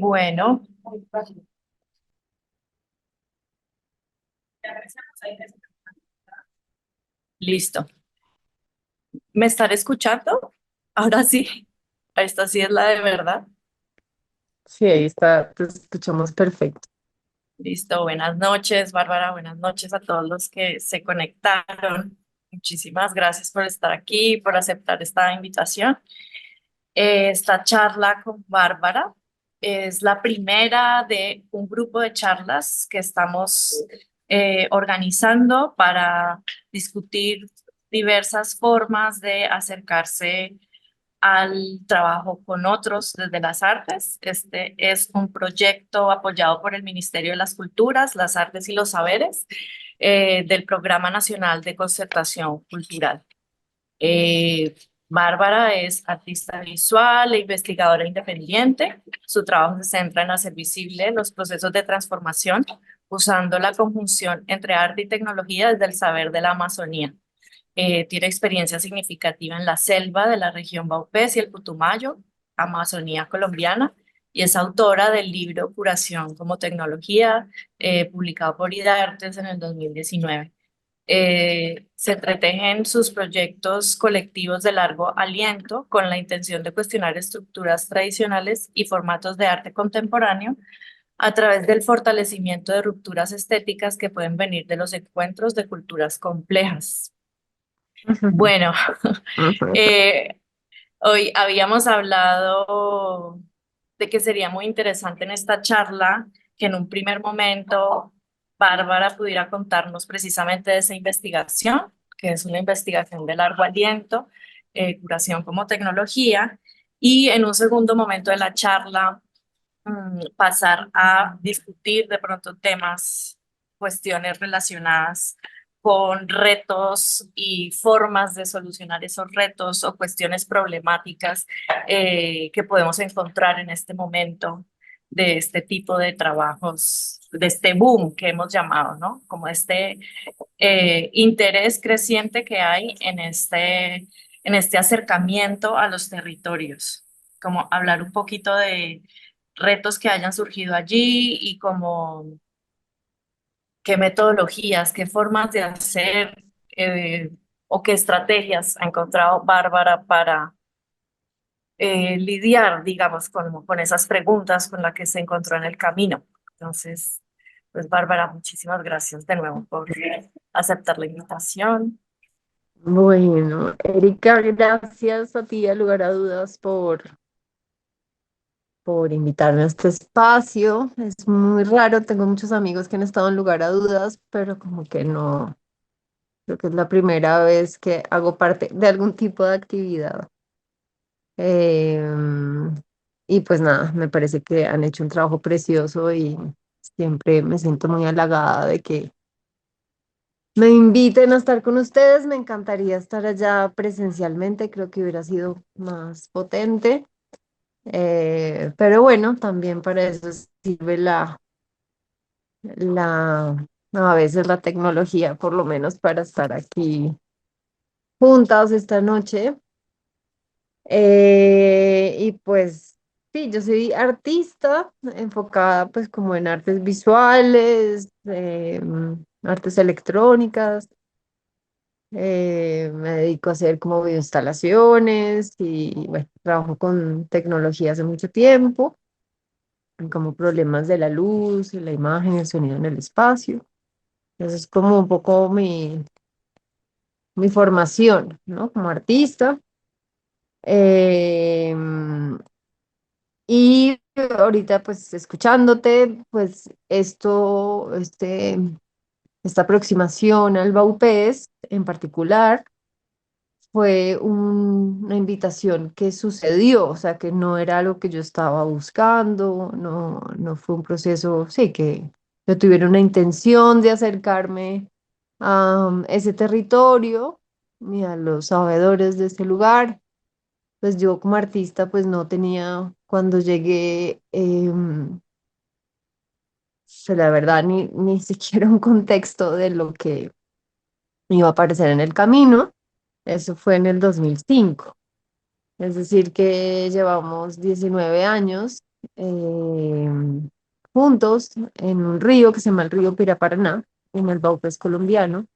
Bueno, listo. ¿Me están escuchando? Ahora sí. Esta sí es la de verdad. Sí, ahí está, te escuchamos perfecto. Listo. Buenas noches, Bárbara. Buenas noches a todos los que se conectaron. Muchísimas gracias por estar aquí, por aceptar esta invitación. Esta charla con Bárbara es la primera de un grupo de charlas que estamos organizando para discutir diversas formas de acercarse al trabajo con otros desde las artes. Este es un proyecto apoyado por el Ministerio de las Culturas, las Artes y los Saberes del Programa Nacional de Concertación Cultural. Eh, Bárbara es artista visual e investigadora independiente. Su trabajo se centra en hacer visible los procesos de transformación usando la conjunción entre arte y tecnología desde el saber de la Amazonía. Tiene experiencia significativa en la selva de la región Baupés y el Putumayo, Amazonía colombiana, y es autora del libro Curación como Tecnología, publicado por IDARTES en el 2019. Se entretejen sus proyectos colectivos de largo aliento con la intención de cuestionar estructuras tradicionales y formatos de arte contemporáneo a través del fortalecimiento de rupturas estéticas que pueden venir de los encuentros de culturas complejas. Bueno, eh, hoy habíamos hablado de que sería muy interesante en esta charla que en un primer momento Bárbara pudiera contarnos precisamente de esa investigación, que es una investigación de largo aliento, curación como tecnología, y en un segundo momento de la charla pasar a discutir de pronto temas, cuestiones relacionadas con retos y formas de solucionar esos retos o cuestiones problemáticas que podemos encontrar en este momento de este tipo de trabajos, de este boom que hemos llamado, ¿no? Como este interés creciente que hay en este acercamiento a los territorios, como hablar un poquito de retos que hayan surgido allí y como qué metodologías, qué formas de hacer o qué estrategias ha encontrado Bárbara para lidiar, digamos, con esas preguntas con las que se encontró en el camino. Entonces, pues Bárbara, muchísimas gracias de nuevo por aceptar la invitación. Bueno, Erika, gracias a ti, a lugar a dudas, por invitarme a este espacio. Es muy raro, tengo muchos amigos que han estado en lugar a dudas, pero como que no, creo que es la primera vez que hago parte de algún tipo de actividad. Em, y pues nada, me parece que han hecho un trabajo precioso y siempre me siento muy halagada de que me inviten a estar con ustedes. Me encantaría estar allá presencialmente, creo que hubiera sido más potente. Pero bueno, también para eso sirve a veces la tecnología, por lo menos para estar aquí juntas esta noche. Y pues sí, yo soy artista enfocada pues como en artes visuales, artes electrónicas. Me dedico a hacer como videoinstalaciones y bueno, trabajo con tecnología hace mucho tiempo, como problemas de la luz, la imagen, el sonido en el espacio. Eso es como un poco mi formación, ¿no? Como artista. Em, y ahorita pues escuchándote, pues esta aproximación al Baupés en particular fue una invitación que sucedió, o sea, que no era algo que yo estaba buscando, no, no fue un proceso, sí, que yo tuviera una intención de acercarme a ese territorio y a los sabedores de este lugar. Pues yo como artista, pues no tenía, cuando llegué, pues, la verdad, ni siquiera un contexto de lo que iba a aparecer en el camino. Eso fue en el 2005. Es decir, que llevamos 19 años eh, juntos en un río que se llama el río Piraparaná, en el Baupés colombiano.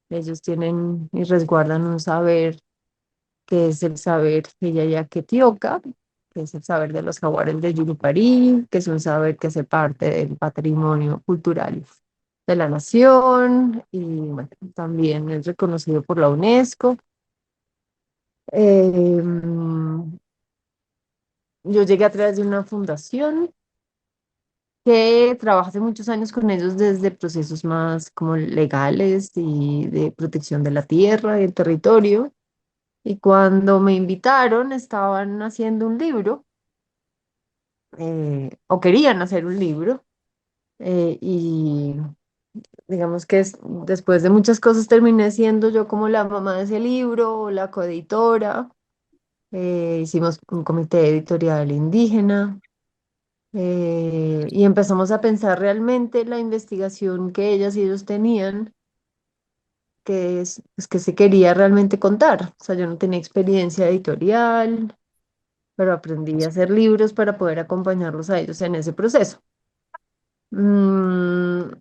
Ellos tienen y resguardan un saber que es el saber Quetioca, que es el saber de los jaguares de Yurupari, que es un saber que hace parte del patrimonio cultural de la nación y bueno, también es reconocido por la UNESCO. Eh, yo llegué a través de una fundación que trabaja hace muchos años con ellos desde procesos más como legales y de protección de la tierra y el territorio. Y cuando me invitaron, estaban haciendo un libro, o querían hacer un libro, y digamos que después de muchas cosas terminé siendo yo como la mamá de ese libro, la coeditora. Hicimos un comité editorial indígena, y empezamos a pensar realmente la investigación que ellas y ellos tenían, que es que se quería realmente contar. O sea, yo no tenía experiencia editorial, pero aprendí a hacer libros para poder acompañarlos a ellos en ese proceso.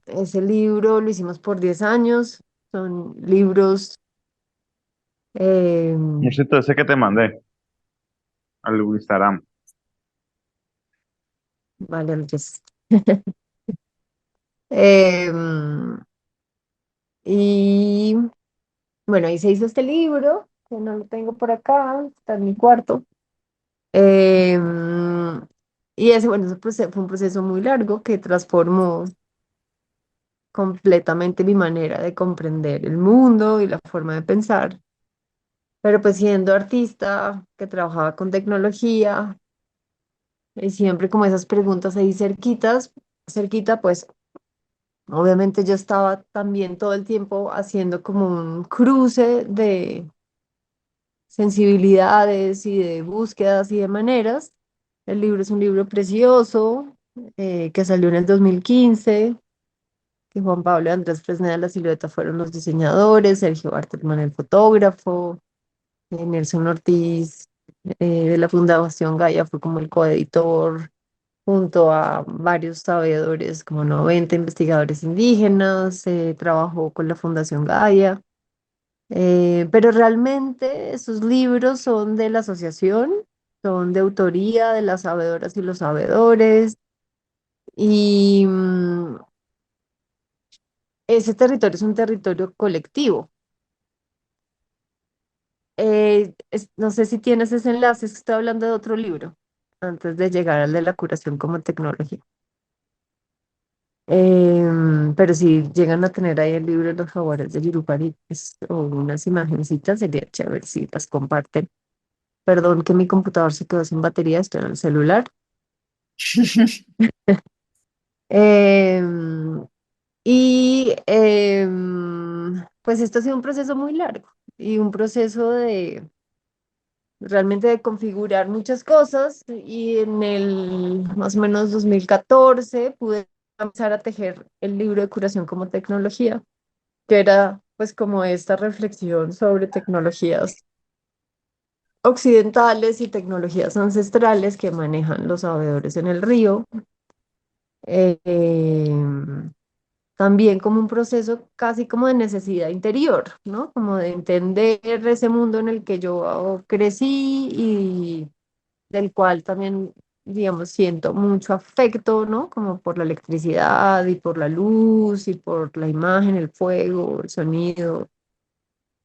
Ese libro lo hicimos por 10 años, son libros, eh, Un sitio ese que te mandé al Instagram. vale, Andrés. Em, y bueno, ahí se hizo este libro, que no lo tengo por acá, está en mi cuarto. Em, y ese, bueno, fue un proceso muy largo que transformó completamente mi manera de comprender el mundo y la forma de pensar. Pero pues siendo artista que trabajaba con tecnología y siempre como esas preguntas ahí cerquita, pues obviamente yo estaba también todo el tiempo haciendo como un cruce de sensibilidades y de búsquedas y de maneras. El libro es un libro precioso, que salió en el 2015, que Juan Pablo y Andrés Fresneda La Silueta fueron los diseñadores, Sergio Bartelman el fotógrafo, Nelson Ortiz, de la Fundación Gaia fue como el coeditor, junto a varios sabedores, como 90 investigadores indígenas. Trabajó con la Fundación Gaia. Pero realmente esos libros son de la asociación, son de autoría de las sabedoras y los sabedores, y ese territorio es un territorio colectivo. No sé si tienes ese enlace, es que estoy hablando de otro libro, antes de llegar al de la curación como tecnología. Pero si llegan a tener ahí el libro de los jaguares de Yurupari, pues, o unas imagencitas, sería chévere si las comparten. Perdón que mi computador se quedó sin batería, estoy en el celular. Em, pues esto ha sido un proceso muy largo y un proceso de realmente de configurar muchas cosas, y en el más o menos 2014 pude empezar a tejer el libro de curación como tecnología, que era pues como esta reflexión sobre tecnologías occidentales y tecnologías ancestrales que manejan los sabedores en el río. eh, em, También como un proceso casi como de necesidad interior, ¿no? Como de entender ese mundo en el que yo crecí y del cual también, digamos, siento mucho afecto, ¿no? Como por la electricidad y por la luz y por la imagen, el fuego, el sonido.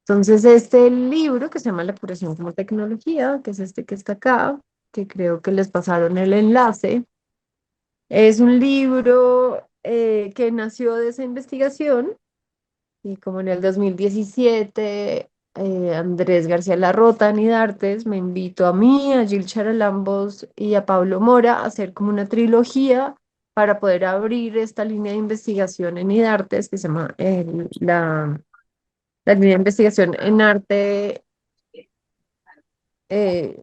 Entonces, este libro que se llama La curación como tecnología, que es este que está acá, que creo que les pasaron el enlace, es un libro, que nació de esa investigación, y como en el 2017, Andrés García Larrota, Nidartes, me invitó a mí, a Gil Charalambos y a Pablo Mora a hacer como una trilogía para poder abrir esta línea de investigación en Nidartes que se llama, la línea de investigación en arte,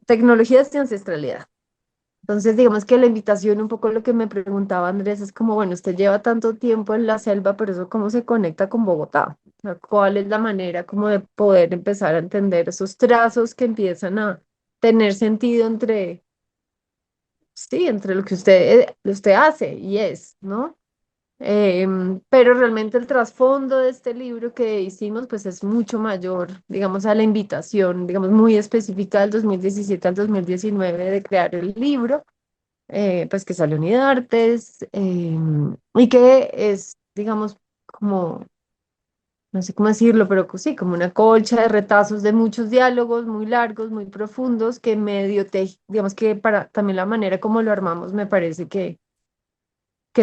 tecnologías y ancestralidad. Entonces, digamos que la invitación, un poco lo que me preguntaba Andrés, es como, bueno, usted lleva tanto tiempo en la selva, pero eso cómo se conecta con Bogotá. O sea, ¿cuál es la manera como de poder empezar a entender esos trazos que empiezan a tener sentido entre sí, entre lo que usted hace y es, ¿no? Pero realmente el trasfondo de este libro que hicimos pues es mucho mayor, digamos, a la invitación, digamos, muy específica del 2017 al 2019 de crear el libro, pues que salió en IDARTES, y que es, digamos, como, no sé cómo decirlo, pero sí, como una colcha de retazos de muchos diálogos muy largos, muy profundos, que medio te, digamos que para también la manera como lo armamos me parece que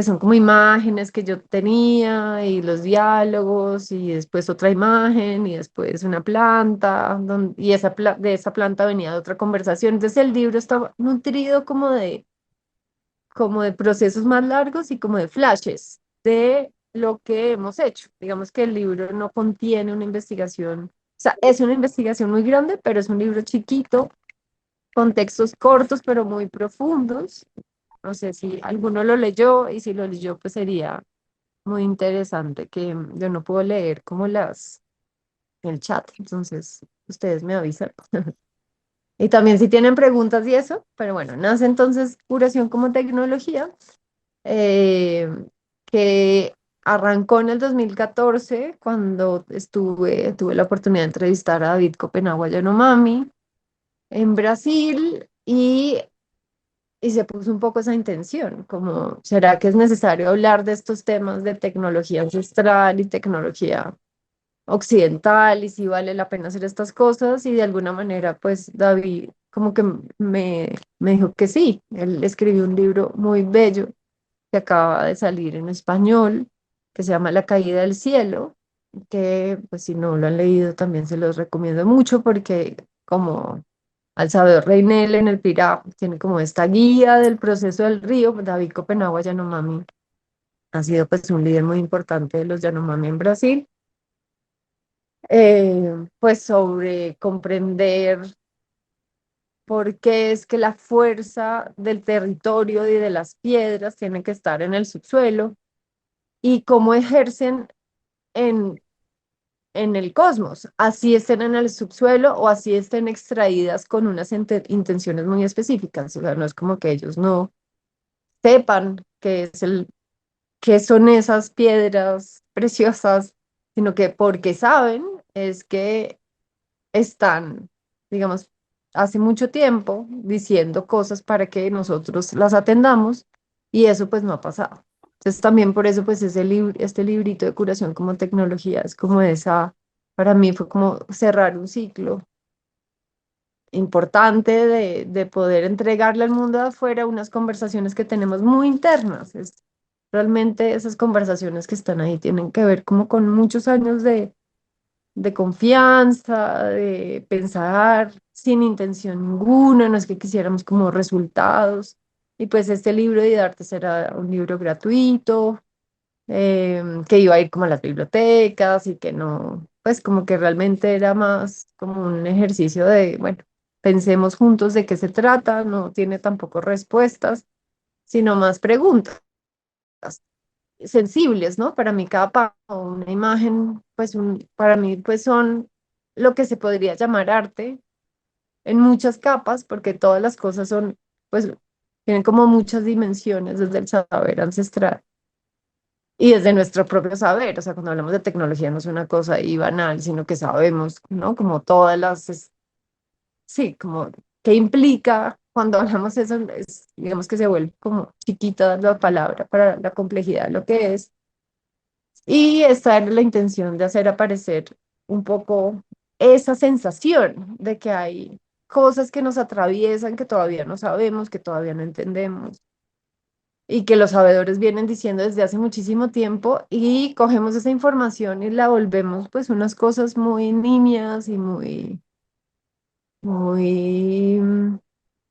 son como imágenes que yo tenía y los diálogos y después otra imagen y después una planta y de esa planta venía de otra conversación. Entonces el libro está nutrido como de procesos más largos y como de flashes de lo que hemos hecho. Digamos que el libro no contiene una investigación, o sea, es una investigación muy grande, pero es un libro chiquito, con textos cortos, pero muy profundos. No sé si alguno lo leyó y si lo leyó, pues sería muy interesante que yo no puedo leer como el chat, entonces ustedes me avisan. Y también si tienen preguntas y eso, pero bueno, nace entonces Curación como Tecnología, eh, que arrancó en el 2014 cuando tuve la oportunidad de entrevistar a David Copenagua Yanomami en Brasil y se puso un poco esa intención, como, ¿será que es necesario hablar de estos temas de tecnología ancestral y tecnología occidental y si vale la pena hacer estas cosas? Y de alguna manera, pues David como que me dijo que sí. Él escribió un libro muy bello que acaba de salir en español, que se llama La caída del cielo, que pues si no lo han leído también se los recomiendo mucho porque como al saber Reinel en el Pirá tiene como esta guía del proceso del río. David Copenagua Yanomami ha sido pues un líder muy importante de los Yanomami en Brasil, pues sobre comprender por qué es que la fuerza del territorio y de las piedras tiene que estar en el subsuelo y cómo ejercen en, en el cosmos, así estén en el subsuelo o así estén extraídas con unas intenciones muy específicas. O sea, no es como que ellos no sepan qué son esas piedras preciosas, sino que porque saben es que están, digamos, hace mucho tiempo diciendo cosas para que nosotros las atendamos y eso pues no ha pasado. Entonces también por eso pues este librito de curación como tecnología es como para mí fue como cerrar un ciclo importante de poder entregarle al mundo de afuera unas conversaciones que tenemos muy internas. Realmente esas conversaciones que están ahí tienen que ver como con muchos años de confianza, de pensar sin intención ninguna, no es que quisiéramos como resultados. Y pues este libro de Didarte era un libro gratuito, que iba a ir como a las bibliotecas y que no, pues como que realmente era más como un ejercicio de, bueno, pensemos juntos de qué se trata, no tiene tampoco respuestas, sino más preguntas sensibles, ¿no? Para mí cada una imagen, pues para mí pues son lo que se podría llamar arte en muchas capas, porque todas las cosas son, pues, tienen como muchas dimensiones desde el saber ancestral y desde nuestro propio saber. O sea, cuando hablamos de tecnología no es una cosa ahí banal, sino que sabemos, ¿no? Como todas sí, como qué implica cuando hablamos eso, digamos que se vuelve como chiquita la palabra para la complejidad de lo que es. Y esa era la intención de hacer aparecer un poco esa sensación de que hay cosas que nos atraviesan, que todavía no sabemos, que todavía no entendemos, y que los sabedores vienen diciendo desde hace muchísimo tiempo, y cogemos esa información y la volvemos pues unas cosas muy nimias y muy,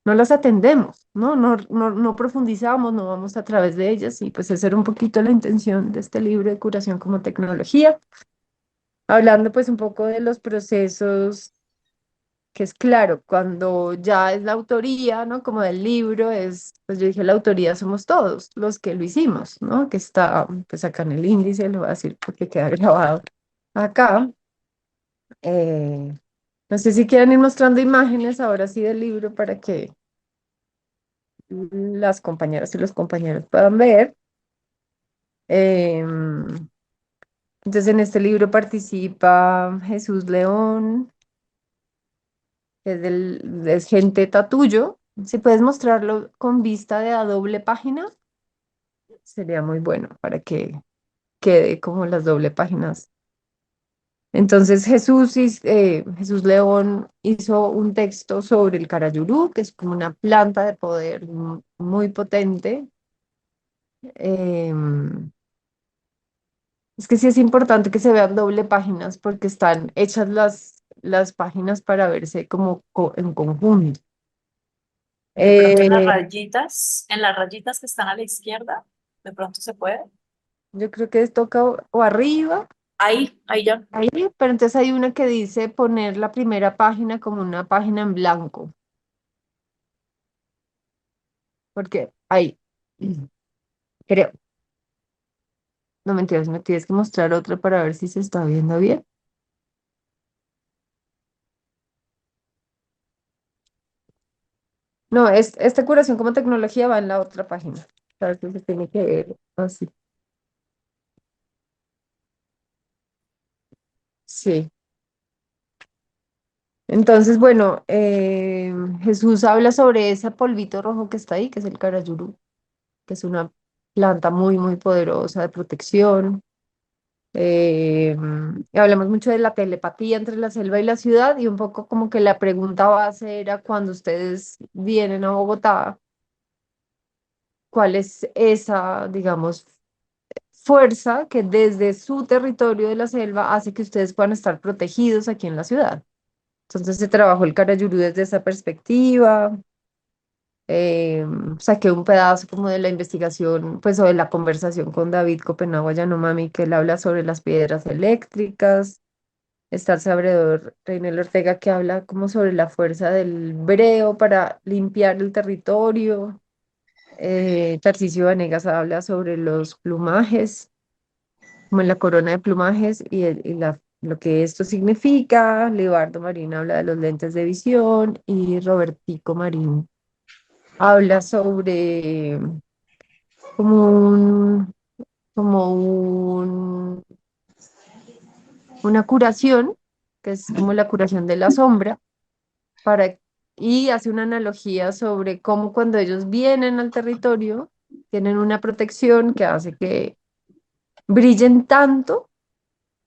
no las atendemos, ¿no? No profundizamos, no vamos a través de ellas, y pues esa era un poquito la intención de este libro de curación como tecnología. Hablando pues un poco de los procesos, que es claro, cuando ya es la autoría, ¿no? Como del libro, pues yo dije, la autoría somos todos los que lo hicimos, ¿no? Que está pues acá en el índice, lo voy a decir porque queda grabado acá. Eh, no sé si quieren ir mostrando imágenes ahora sí del libro para que las compañeras y los compañeros puedan ver. Em, entonces, en este libro participa Jesús León, que es gente Tatullo. Si puedes mostrarlo con vista de a doble página, sería muy bueno para que quede como las doble páginas. Entonces Jesús León hizo un texto sobre el carayurú, que es como una planta de poder muy potente. Em, es que sí es importante que se vean doble páginas porque están hechas las páginas para verse como en conjunto. De pronto Eh, en las rayitas que están a la izquierda, de pronto se puede. yo creo que toca o arriba, Ahí ya. ahí, pero entonces hay una que dice poner la primera página como una página en blanco, porque ahí, creo. No mentiras, me tienes que mostrar otra para ver si se está viendo bien. No, esta curación como tecnología va en la otra página. Claro que se tiene que ver así. Sí. Entonces, bueno, Jesús habla sobre ese polvito rojo que está ahí, que es el carayurú, que es una planta muy, muy poderosa de protección. Y hablamos mucho de la telepatía entre la selva y la ciudad y un poco como que la pregunta base era cuando ustedes vienen a Bogotá, ¿cuál es esa, digamos, fuerza que desde su territorio de la selva hace que ustedes puedan estar protegidos aquí en la ciudad? Entonces se trabajó el Carayurú desde esa perspectiva. eh, Saqué un pedazo como de la investigación, pues, o de la conversación con David Copenagua Yanomami, que él habla sobre las piedras eléctricas. Está el sabredor Reinel Ortega, que habla como sobre la fuerza del breo para limpiar el territorio. Tarcisio Vanegas habla sobre los plumajes, como en la corona de plumajes lo que esto significa. Leobardo Marín habla de los lentes de visión y Robertico Marín habla sobre como un, como un, una curación, que es como la curación de la sombra, para, y hace una analogía sobre cómo cuando ellos vienen al territorio, tienen una protección que hace que brillen tanto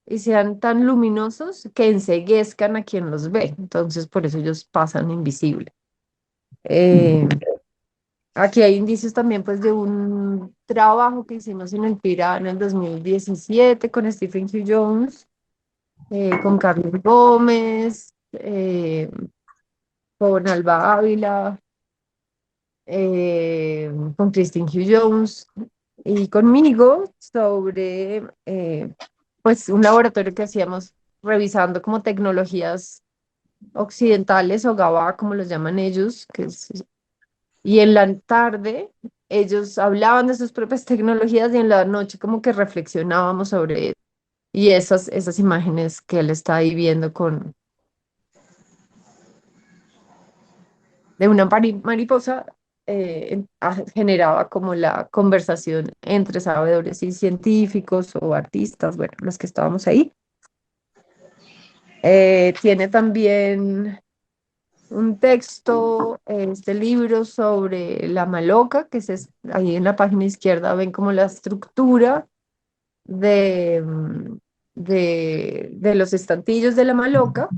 y sean tan luminosos que enceguezcan a quien los ve. Entonces, por eso ellos pasan invisible. Eh, Aquí hay indicios también pues de un trabajo que hicimos en el PIRA en el 2017 con Stephen Hugh Jones, con Carlos Gómez, con Alba Ávila, con Christine Hugh Jones y conmigo sobre pues un laboratorio que hacíamos revisando como tecnologías occidentales o GABA, como los llaman ellos, y en la tarde ellos hablaban de sus propias tecnologías y en la noche como que reflexionábamos sobre eso. Y esas imágenes que él está ahí viendo de una mariposa generaba como la conversación entre sabedores y científicos o artistas, bueno, los que estábamos ahí. Tiene también un texto, este libro sobre la maloca, ahí en la página izquierda ven como la estructura de los estantillos de la maloca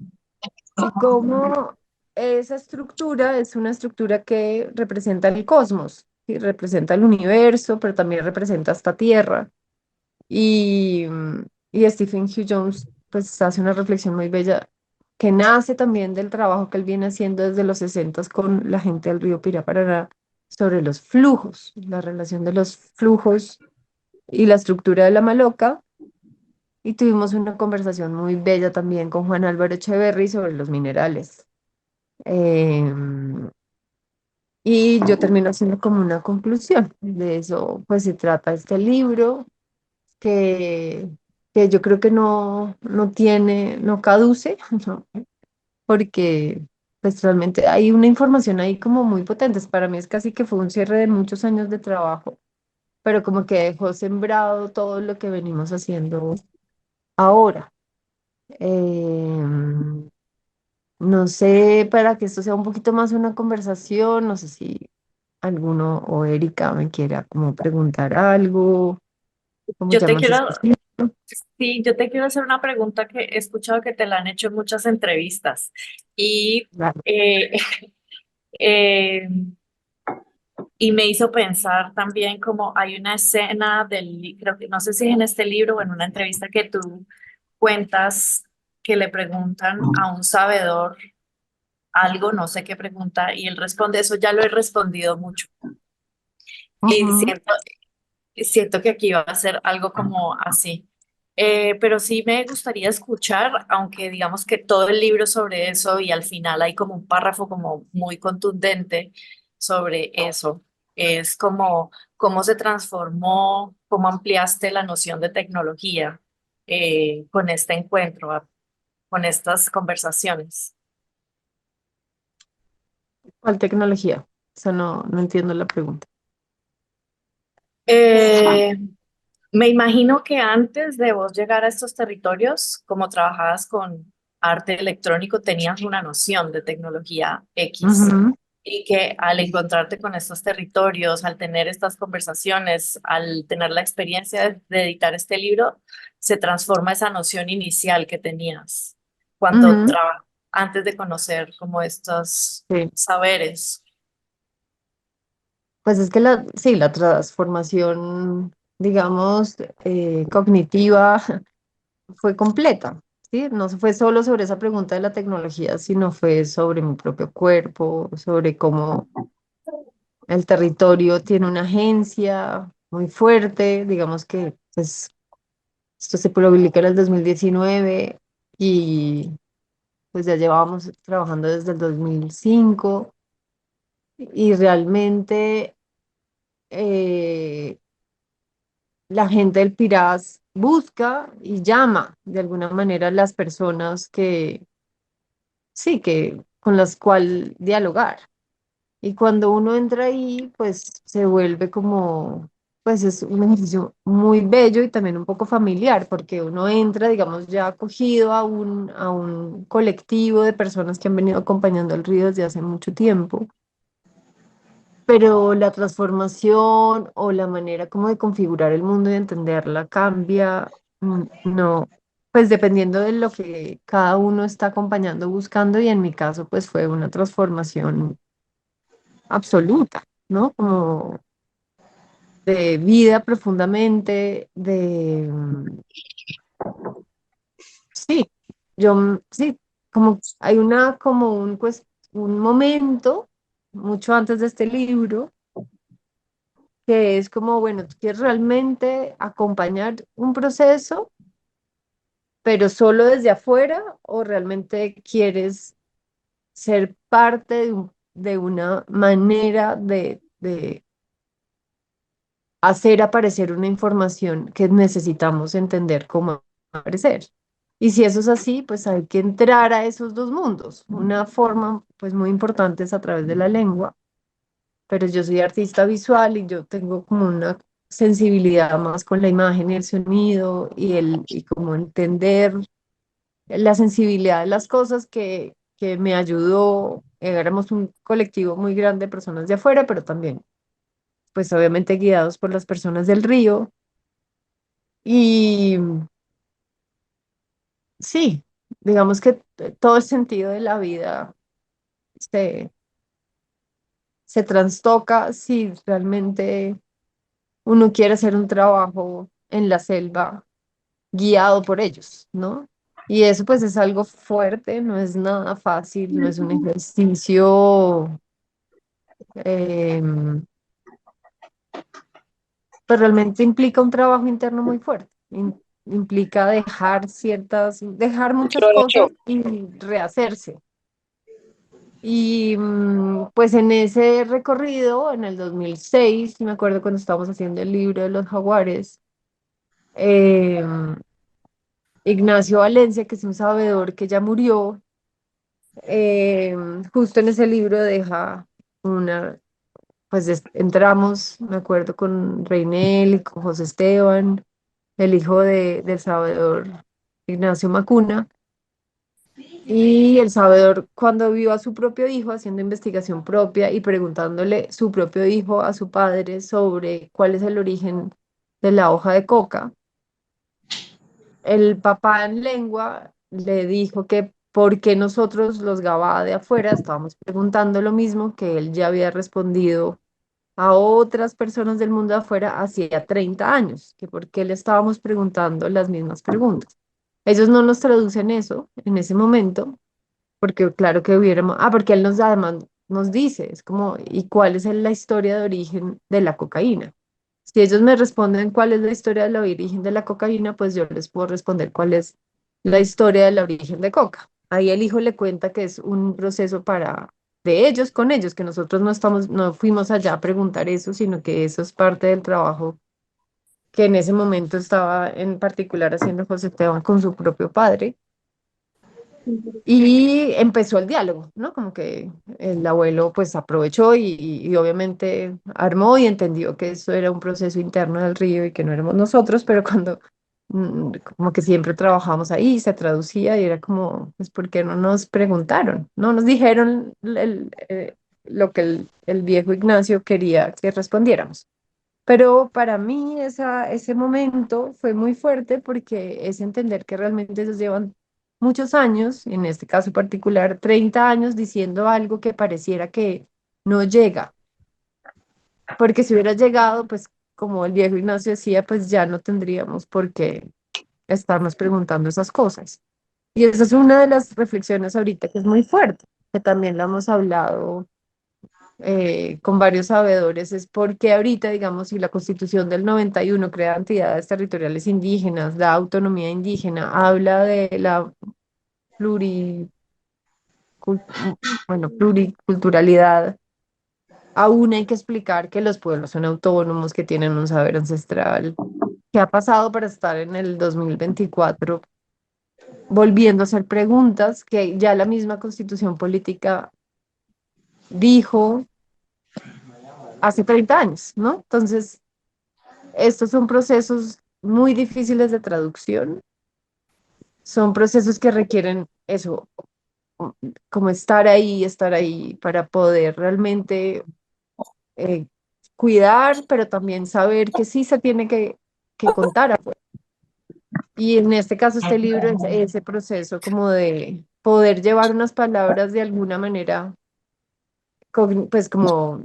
y cómo esa estructura es una estructura que representa el cosmos, y representa el universo, pero también representa esta tierra. Y Stephen Hugh Jones pues hace una reflexión muy bella que nace también del trabajo que él viene haciendo desde los 60 con la gente del río Piraparaná sobre los flujos, la relación de los flujos y la estructura de la maloca. Y tuvimos una conversación muy bella también con Juan Álvaro Echeverry sobre los minerales. Em, y yo termino haciendo como una conclusión. De eso pues se trata este libro que, que yo creo que no caduce, ¿no? Porque pues realmente hay una información ahí como muy potente. Para mí es casi que fue un cierre de muchos años de trabajo, pero como que dejó sembrado todo lo que venimos haciendo ahora. Em, no sé, para que esto sea un poquito más una conversación, no sé si alguno o Erika me quiera como preguntar algo, ¿cómo Yo te llamas quiero, este sitio? sí, yo te quiero hacer una pregunta que he escuchado que te la han hecho en muchas entrevistas y, Claro. eh, eh, y me hizo pensar también como hay una escena creo que no sé si es en este libro o en una entrevista que tú cuentas que le preguntan a un sabedor algo, no sé qué pregunta, y él responde, eso ya lo he respondido mucho. Y Ujú. siento que aquí va a ser algo como así. Pero sí me gustaría escuchar, aunque digamos que todo el libro sobre eso y al final hay como un párrafo como muy contundente sobre eso. Es como cómo se transformó, cómo ampliaste la noción de tecnología con este encuentro, con estas conversaciones. ¿Cuál tecnología? O sea, no entiendo la pregunta. Eh, Me imagino que antes de vos llegar a estos territorios, como trabajabas con arte electrónico, tenías una noción de tecnología X Ujú, y que al encontrarte con estos territorios, al tener estas conversaciones, al tener la experiencia de editar este libro, se transforma esa noción inicial que tenías cuando ujú, antes de conocer como estos sí. saberes. Pues es que sí, la transformación, digamos, cognitiva fue completa, ¿sí? No fue solo sobre esa pregunta de la tecnología, sino fue sobre mi propio cuerpo, sobre cómo el territorio tiene una agencia muy fuerte, digamos que pues, esto se publicó en el 2019 y pues ya llevábamos trabajando desde el 2005 y realmente eh, la gente del Piraz busca y llama de alguna manera a las personas que, sí, que con las cuales dialogar. Y cuando uno entra ahí, pues se vuelve como, pues es un ejercicio muy bello y también un poco familiar, porque uno entra, digamos, ya acogido a un colectivo de personas que han venido acompañando al río desde hace mucho tiempo. Pero la transformación o la manera como de configurar el mundo y de entenderla cambia, no, pues dependiendo de lo que cada uno está acompañando, buscando, y en mi caso, pues fue una transformación absoluta, ¿no? Como de vida profundamente, sí, sí, como hay como un momento, mucho antes de este libro, que es como, bueno, tú quieres realmente acompañar un proceso, pero solo desde afuera, o realmente quieres ser parte de una manera de hacer aparecer una información que necesitamos entender cómo aparecer. Y si eso es así, pues hay que entrar a esos dos mundos. Una forma, pues muy importante es a través de la lengua, pero yo soy artista visual y yo tengo como una sensibilidad más con la imagen y el sonido y como entender la sensibilidad de las cosas que me ayudó. Éramos un colectivo muy grande de personas de afuera, pero también, pues obviamente guiados por las personas del río. Y sí, digamos que todo el sentido de la vida se, se trastoca si realmente uno quiere hacer un trabajo en la selva guiado por ellos, ¿no? Y eso pues es algo fuerte, no es nada fácil, no es un ejercicio, pues realmente implica un trabajo interno muy fuerte, implica dejar muchas cosas y rehacerse. Y pues en ese recorrido, en el 2006, me acuerdo cuando estábamos haciendo el libro de los jaguares, em, Ignacio Valencia, que es un sabedor que ya murió, Eh, Justo en ese libro deja una, pues entramos, me acuerdo, con Reinel y con José Esteban, el hijo del Salvador Ignacio Macuna. Y El Salvador, cuando vio a su propio hijo haciendo investigación propia y preguntándole su propio hijo a su padre sobre cuál es el origen de la hoja de coca, el papá en lengua le dijo que por qué nosotros los Gabá de afuera estábamos preguntando lo mismo que él ya había respondido a otras personas del mundo de afuera hacía 30 años, que por qué le estábamos preguntando las mismas preguntas. Ellos no nos traducen eso en ese momento, porque claro que hubiéramos, porque él nos además nos dice, es como, ¿y cuál es la historia de origen de la cocaína? Si ellos me responden cuál es la historia de la origen de la cocaína, pues yo les puedo responder cuál es la historia del origen de coca. Ahí el hijo le cuenta que es un proceso para de ellos con ellos, que nosotros no fuimos allá a preguntar eso, sino que eso es parte del trabajo que en ese momento estaba en particular haciendo José Esteban con su propio padre. Y empezó el diálogo, ¿no? Como que el abuelo pues aprovechó y obviamente armó y entendió que eso era un proceso interno del río y que no éramos nosotros, pero cuando como que siempre trabajamos ahí, se traducía y era como, pues, ¿por qué no nos preguntaron? No nos dijeron lo que el viejo Ignacio quería que respondiéramos. Pero para mí ese momento fue muy fuerte porque es entender que realmente ellos llevan muchos años, en este caso particular, 30 años diciendo algo que pareciera que no llega, porque si hubiera llegado, pues como el viejo Ignacio decía, pues ya no tendríamos por qué estarnos preguntando esas cosas. Y esa es una de las reflexiones ahorita que es muy fuerte, que también la hemos hablado con varios sabedores, es porque ahorita, digamos, si la Constitución del 91 crea entidades territoriales indígenas, da autonomía indígena, habla de la pluri, bueno, pluriculturalidad, aún hay que explicar que los pueblos son autónomos, que tienen un saber ancestral. ¿Qué ha pasado para estar en el 2024 volviendo a hacer preguntas que ya la misma Constitución política dijo hace 30 años, ¿no? Entonces, estos son procesos muy difíciles de traducción, son procesos que requieren eso, como estar ahí para poder realmente eh, cuidar, pero también saber que sí se tiene que contar afuera. Y en este caso, este libro es ese proceso como de poder llevar unas palabras de alguna manera, pues como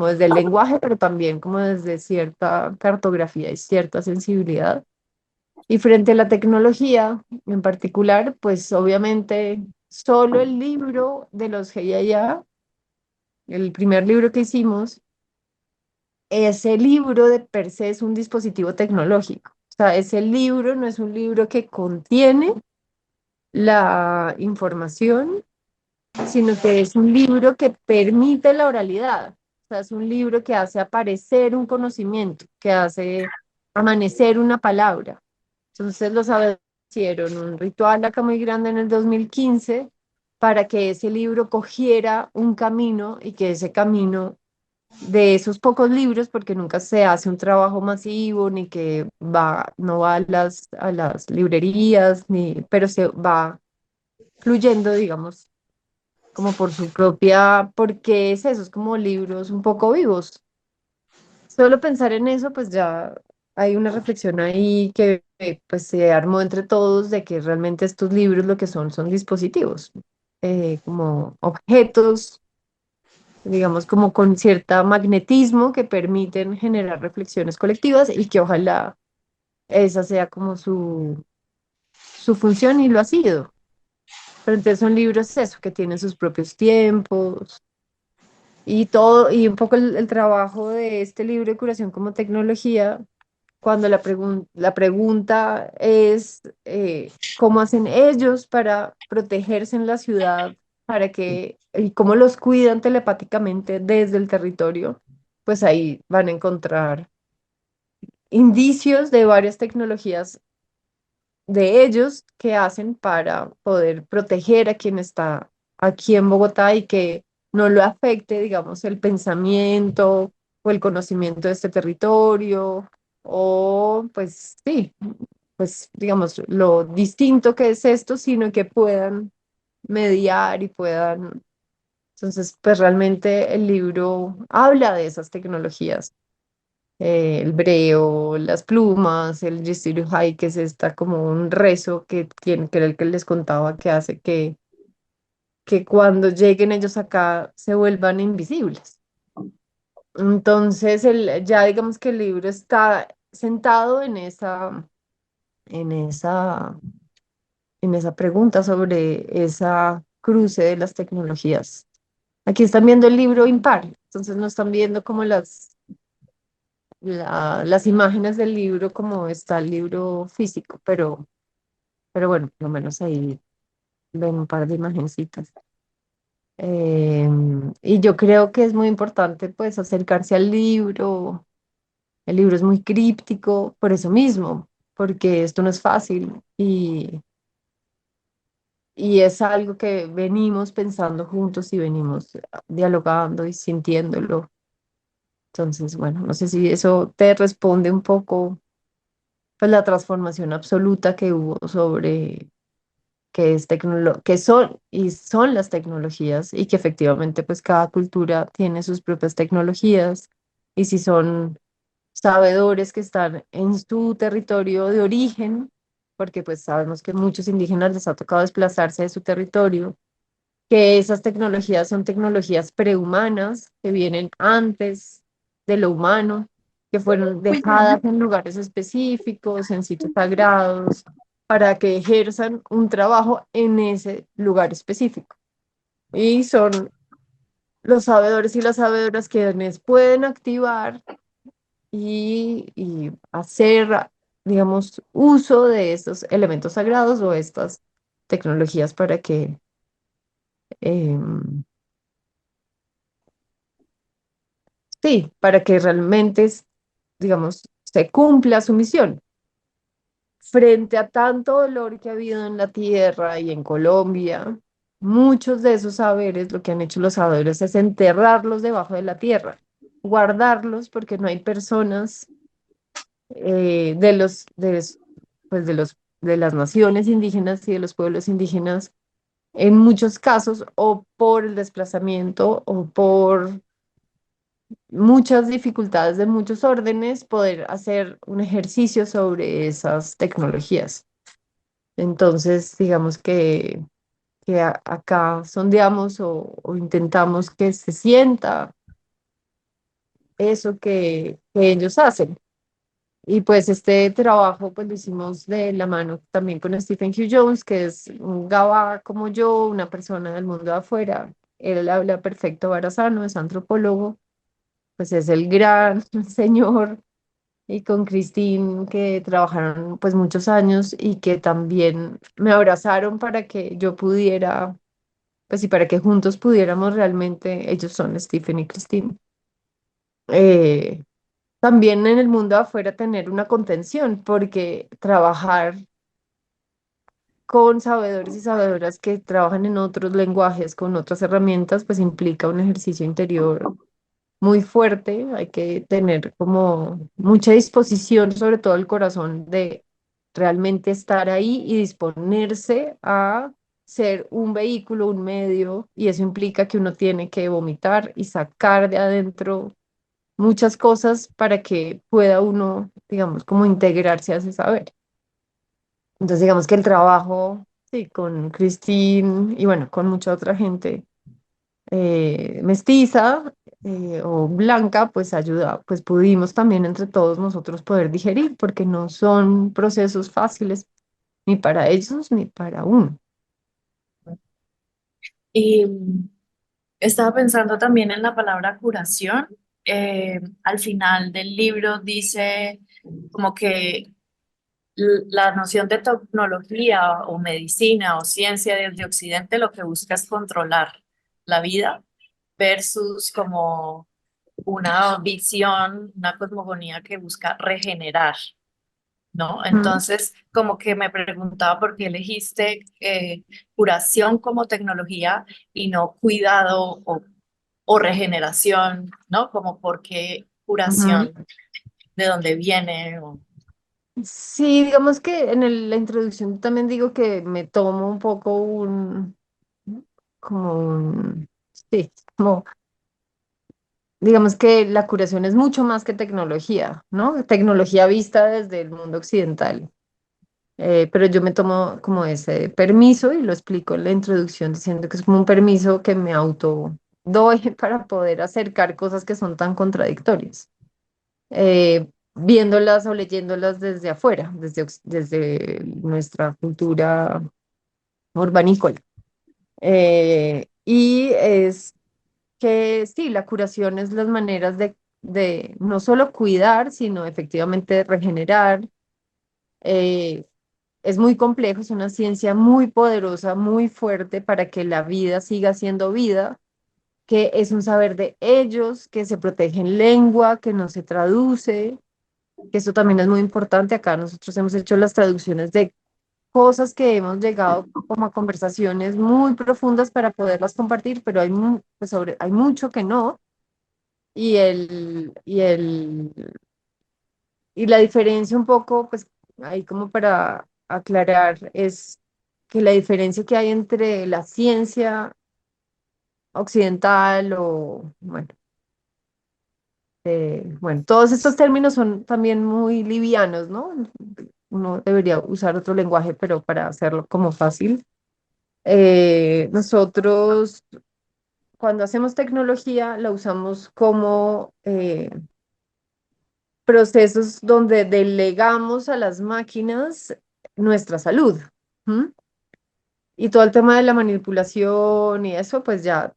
desde el lenguaje, pero también como desde cierta cartografía y cierta sensibilidad. Y frente a la tecnología en particular, pues obviamente solo el libro de los GIA, el primer libro que hicimos, ese libro de per se es un dispositivo tecnológico. O sea, ese libro no es un libro que contiene la información, sino que es un libro que permite la oralidad. O sea, es un libro que hace aparecer un conocimiento, que hace amanecer una palabra. Entonces los sabedores hicieron un ritual acá muy grande en el 2015 para que ese libro cogiera un camino y que ese camino de esos pocos libros, porque nunca se hace un trabajo masivo, ni que no va a las librerías, pero se va fluyendo, digamos, como por su propia, porque es eso, es como libros un poco vivos. Solo pensar en eso, pues ya hay una reflexión ahí que pues se armó entre todos de que realmente estos libros lo que son dispositivos, como objetos, digamos, como con cierta magnetismo que permiten generar reflexiones colectivas y que ojalá esa sea como su función y lo ha sido. Pero entonces son libros eso, que tienen sus propios tiempos y todo, y un poco el trabajo de este libro de curación como tecnología cuando la pregunta es cómo hacen ellos para protegerse en la ciudad, y cómo los cuidan telepáticamente desde el territorio, pues ahí van a encontrar indicios de varias tecnologías de ellos que hacen para poder proteger a quien está aquí en Bogotá y que no lo afecte, digamos, el pensamiento o el conocimiento de este territorio, o pues sí, pues digamos, lo distinto que es esto, sino que puedan mediar y puedan. Entonces, pues realmente el libro habla de esas tecnologías, el breo, las plumas, el High, que es esta como un rezo que era el que les contaba que hace que cuando lleguen ellos acá se vuelvan invisibles. Entonces, ya digamos que el libro está sentado en esa, en esa pregunta sobre esa cruce de las tecnologías. Aquí están viendo el libro impar, entonces no están viendo como las imágenes del libro como está el libro físico, pero bueno, por lo menos ahí ven un par de imagencitas. Y yo creo que es muy importante pues acercarse al libro. El libro es muy críptico por eso mismo, porque esto no es fácil y es algo que venimos pensando juntos y venimos dialogando y sintiéndolo. Entonces, bueno, no sé si eso te responde un poco pues la transformación absoluta que hubo sobre qué son y son las tecnologías y que efectivamente pues cada cultura tiene sus propias tecnologías y si son sabedores que están en su territorio de origen, porque pues sabemos que muchos indígenas les ha tocado desplazarse de su territorio, que esas tecnologías son tecnologías prehumanas que vienen antes de lo humano, que fueron dejadas en lugares específicos, en sitios sagrados, para que ejerzan un trabajo en ese lugar específico. Y son los sabedores y las sabedoras quienes pueden activar y hacer, digamos, uso de estos elementos sagrados o estas tecnologías para que em, sí, para que realmente, digamos, se cumpla su misión. Frente a tanto dolor que ha habido en la tierra y en Colombia, muchos de esos saberes, lo que han hecho los saberes es enterrarlos debajo de la tierra, guardarlos porque no hay personas pues de las naciones indígenas y de los pueblos indígenas, en muchos casos, o por el desplazamiento o por muchas dificultades de muchos órdenes poder hacer un ejercicio sobre esas tecnologías. Entonces, digamos que acá sondeamos o intentamos que se sienta eso que ellos hacen. Y pues este trabajo pues lo hicimos de la mano también con Stephen Hugh Jones, que es un gabá como yo, una persona del mundo de afuera. Él habla perfecto barazano, es antropólogo, pues es el gran señor y con Christine que trabajaron pues muchos años y que también me abrazaron para que yo pudiera, pues y para que juntos pudiéramos realmente, ellos son Stephen y Christine, eh, también en el mundo de afuera tener una contención, porque trabajar con sabedores y sabedoras que trabajan en otros lenguajes, con otras herramientas, pues implica un ejercicio interior muy fuerte, hay que tener como mucha disposición, sobre todo el corazón, de realmente estar ahí y disponerse a ser un vehículo, un medio, y eso implica que uno tiene que vomitar y sacar de adentro muchas cosas para que pueda uno, digamos, como integrarse a ese saber. Entonces, digamos que el trabajo, sí, con Christine y bueno, con mucha otra gente mestiza o blanca, pues ayuda, pues pudimos también entre todos nosotros poder digerir, porque no son procesos fáciles ni para ellos ni para uno. Y estaba pensando también en la palabra curación. Al final del libro dice como que la noción de tecnología o medicina o ciencia desde Occidente lo que busca es controlar la vida versus como una visión, una cosmogonía que busca regenerar. ¿no? Mm. Entonces, como que me preguntaba por qué elegiste curación como tecnología y no cuidado o regeneración, ¿no? Como por qué Ujú. curación, de dónde viene. Sí, digamos que en la introducción también digo que me tomo un poco como sí, como, digamos que la curación es mucho más que tecnología, ¿no? Tecnología vista desde el mundo occidental. Pero yo me tomo como ese permiso y lo explico en la introducción diciendo que es como un permiso que me auto doy para poder acercar cosas que son tan contradictorias, viéndolas o leyéndolas desde afuera, desde nuestra cultura urbanícola. Y es que sí, la curación es las maneras de no solo cuidar, sino efectivamente regenerar. eh, Es muy complejo, es una ciencia muy poderosa, muy fuerte para que la vida siga siendo vida, que es un saber de ellos, que se protege en lengua, que no se traduce, que eso también es muy importante. Acá nosotros hemos hecho las traducciones de cosas que hemos llegado como a conversaciones muy profundas para poderlas compartir, pero pues hay mucho que no. Y la diferencia un poco, pues ahí como para aclarar, es que la diferencia que hay entre la ciencia occidental o, bueno, todos estos términos son también muy livianos, ¿no? Uno debería usar otro lenguaje, pero para hacerlo como fácil. Nosotros, cuando hacemos tecnología, la usamos como procesos donde delegamos a las máquinas nuestra salud. ¿M? Y todo el tema de la manipulación y eso, pues ya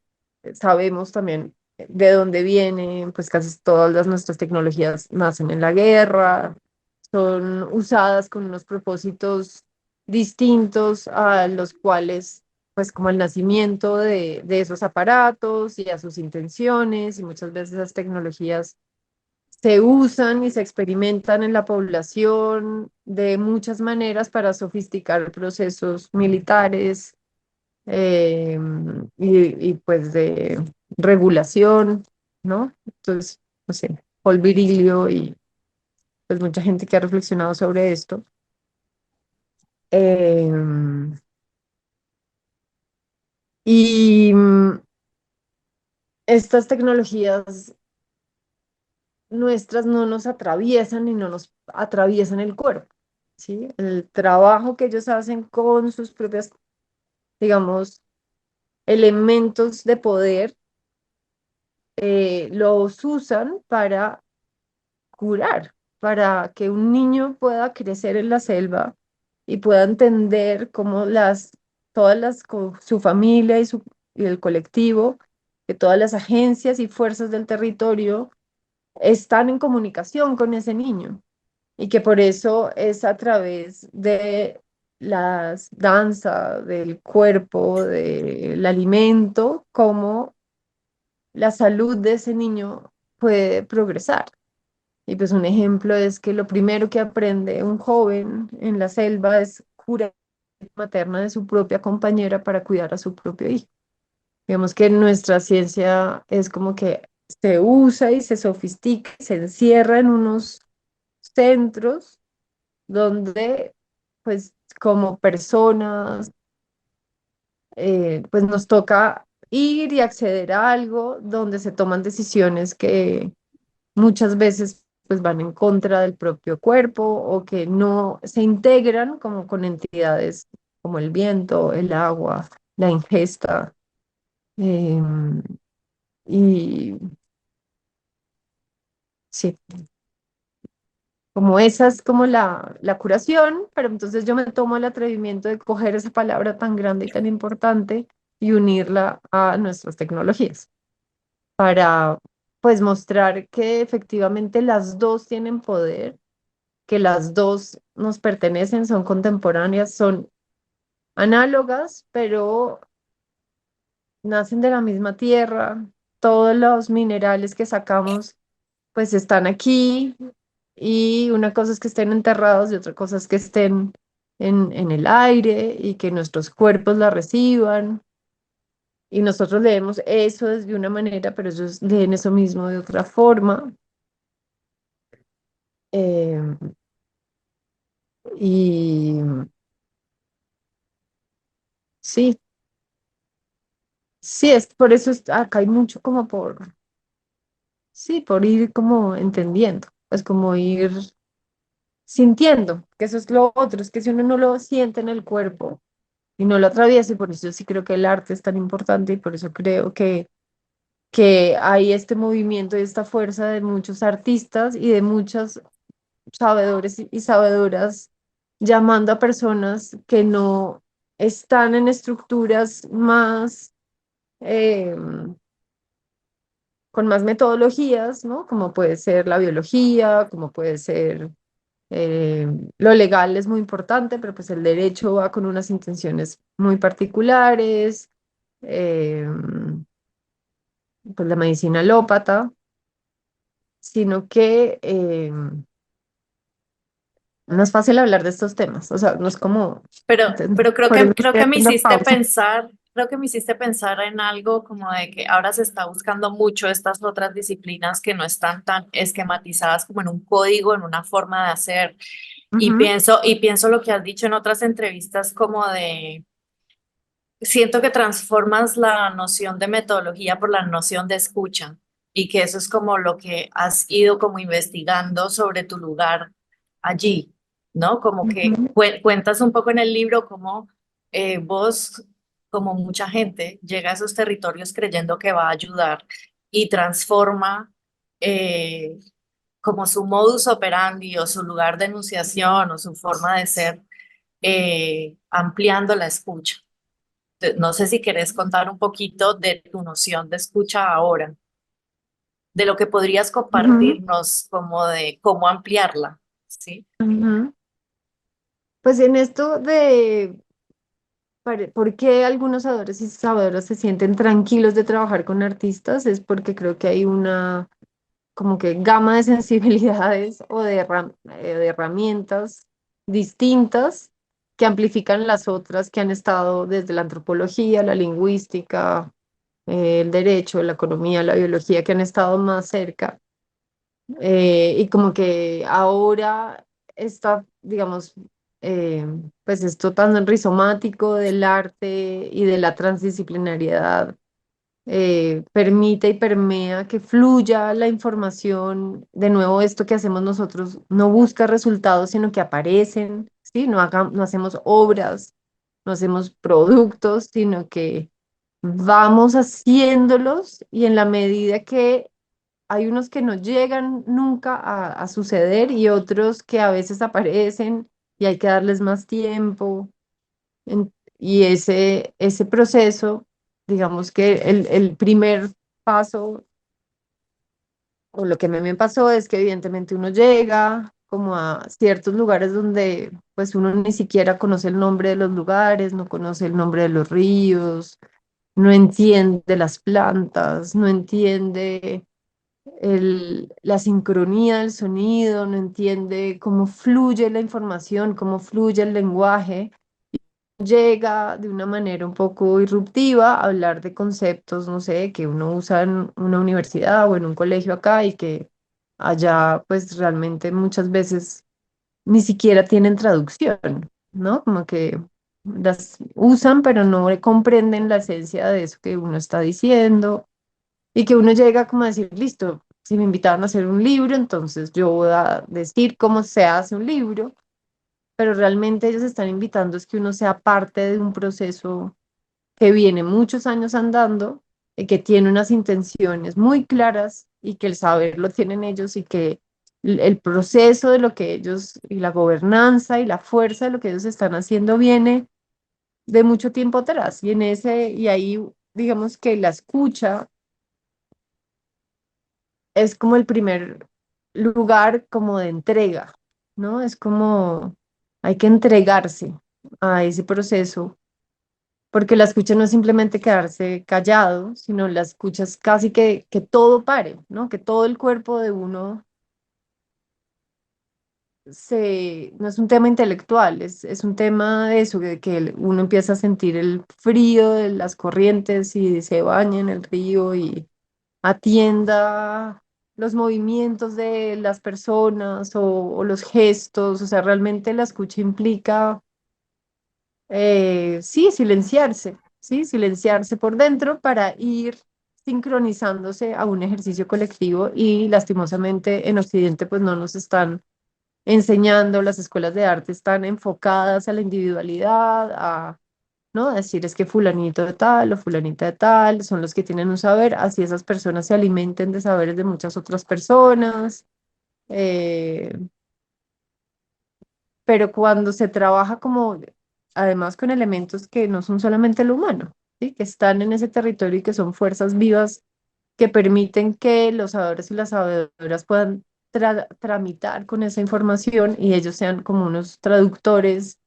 sabemos también de dónde vienen, pues casi todas nuestras tecnologías nacen en la guerra, son usadas con unos propósitos distintos a los cuales, pues como el nacimiento de esos aparatos y a sus intenciones, y muchas veces esas tecnologías se usan y se experimentan en la población de muchas maneras para sofisticar procesos militares, eh, pues de regulación, ¿no? Entonces, no sé, Paul Virilio y pues mucha gente que ha reflexionado sobre esto. Eh, y estas tecnologías nuestras no nos atraviesan y no nos atraviesan el cuerpo, ¿sí? El trabajo que ellos hacen con sus propias, digamos, elementos de poder, los usan para curar, para que un niño pueda crecer en la selva y pueda entender cómo con su familia y el colectivo, que todas las agencias y fuerzas del territorio están en comunicación con ese niño y que por eso es a través de las danzas, del cuerpo, del alimento, como la salud de ese niño puede progresar. Y pues un ejemplo es que lo primero que aprende un joven en la selva es curar materna de su propia compañera para cuidar a su propio hijo. Digamos que nuestra ciencia es como que se usa y se sofistica, se encierra en unos centros donde pues como personas pues nos toca ir y acceder a algo donde se toman decisiones que muchas veces pues van en contra del propio cuerpo o que no se integran como con entidades como el viento, el agua, la ingesta. em, y sí, como esa es como la curación, pero entonces yo me tomo el atrevimiento de coger esa palabra tan grande y tan importante y unirla a nuestras tecnologías para pues mostrar que efectivamente las dos tienen poder, que las dos nos pertenecen, son contemporáneas, son análogas, pero nacen de la misma tierra. Todos los minerales que sacamos pues están aquí, Y una cosa es que estén enterrados y otra cosa es que estén en el aire y que nuestros cuerpos la reciban. Y nosotros leemos eso de una manera, pero ellos leen eso mismo de otra forma. Eh, y sí, sí, es por eso acá hay mucho como por, sí, por ir como entendiendo, pues como ir sintiendo, que eso es lo otro, es que si uno no lo siente en el cuerpo y no lo atraviesa, y por eso yo sí creo que el arte es tan importante y por eso creo que hay este movimiento y esta fuerza de muchos artistas y de muchos sabedores y sabedoras llamando a personas que no están en estructuras más, eh, con más metodologías, ¿no? Como puede ser la biología, como puede ser eh, lo legal es muy importante, pero pues el derecho va con unas intenciones muy particulares, eh, pues la medicina alópata, sino que no es fácil hablar de estos temas, o sea, no es como, Pero creo por eso creo estoy que me haciendo hiciste pausa. pensar, creo que me hiciste pensar en algo como de que ahora se está buscando mucho estas otras disciplinas que no están tan esquematizadas como en un código, en una forma de hacer. Ujú, Y pienso lo que has dicho en otras entrevistas como de, siento que transformas la noción de metodología por la noción de escucha y que eso es como lo que has ido como investigando sobre tu lugar allí, ¿no? Como que ujú, cuentas un poco en el libro cómo vos, como mucha gente, llega a esos territorios creyendo que va a ayudar y transforma eh, como su modus operandi o su lugar de enunciación o su forma de ser, ampliando la escucha. No sé si querés contar un poquito de tu noción de escucha ahora, de lo que podrías ujú, compartirnos como de cómo ampliarla, ¿sí? ujú. Pues en esto de por qué algunos sabedores y sabedoras se sienten tranquilos de trabajar con artistas, es porque creo que hay una como que gama de sensibilidades o de herramientas distintas que amplifican las otras que han estado desde la antropología, la lingüística, el derecho, la economía, la biología, que han estado más cerca. Y como que ahora está, digamos, eh, pues esto tan rizomático del arte y de la transdisciplinariedad permite y permea que fluya la información. De nuevo, esto que hacemos nosotros no busca resultados, sino que aparecen, ¿sí? No hacemos obras, no hacemos productos, sino que vamos haciéndolos y en la medida que hay unos que no llegan nunca a suceder y otros que a veces aparecen y hay que darles más tiempo. Y ese proceso, digamos que el primer paso, o lo que a mí me pasó es que evidentemente uno llega como a ciertos lugares donde pues uno ni siquiera conoce el nombre de los lugares, no conoce el nombre de los ríos, no entiende las plantas, no entiende la sincronía del sonido, no entiende cómo fluye la información, cómo fluye el lenguaje. Llega de una manera un poco irruptiva a hablar de conceptos, no sé, que uno usa en una universidad o en un colegio acá y que allá pues realmente muchas veces ni siquiera tienen traducción, ¿no? Como que las usan pero no comprenden la esencia de eso que uno está diciendo y que uno llega como a decir, listo, si me invitaron a hacer un libro, entonces yo voy a decir cómo se hace un libro, pero realmente ellos están invitando es que uno sea parte de un proceso que viene muchos años andando, y que tiene unas intenciones muy claras y que el saber lo tienen ellos y que el proceso de lo que ellos y la gobernanza y la fuerza de lo que ellos están haciendo viene de mucho tiempo atrás y en ese y ahí digamos que la escucha es como el primer lugar como de entrega, ¿no? Es como hay que entregarse a ese proceso, porque la escucha no es simplemente quedarse callado, sino la escucha es casi que todo pare, ¿no? Que todo el cuerpo de uno no es un tema intelectual, es un tema de eso, de que uno empieza a sentir el frío de las corrientes y se baña en el río y atienda los movimientos de las personas o los gestos, o sea, realmente la escucha implica, sí, silenciarse, sí, silenciarse por dentro para ir sincronizándose a un ejercicio colectivo y lastimosamente en Occidente pues no nos están enseñando, las escuelas de arte están enfocadas a la individualidad, ¿no? A decir es que fulanito de tal o fulanita de tal son los que tienen un saber, así esas personas se alimenten de saberes de muchas otras personas. eh, pero cuando se trabaja como, además con elementos que no son solamente lo humano, ¿sí? Que están en ese territorio y que son fuerzas vivas que permiten que los sabedores y las sabedoras puedan tramitar con esa información y ellos sean como unos traductores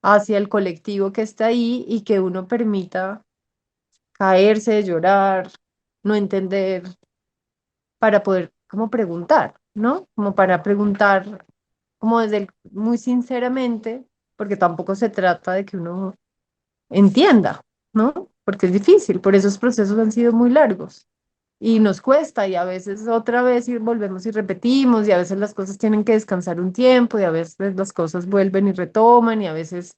hacia el colectivo que está ahí y que uno permita caerse, llorar, no entender, para poder como preguntar, ¿no? Como para preguntar como muy sinceramente, porque tampoco se trata de que uno entienda, ¿no? Porque es difícil, por esos procesos han sido muy largos y nos cuesta y a veces otra vez y volvemos y repetimos y a veces las cosas tienen que descansar un tiempo y a veces las cosas vuelven y retoman y a veces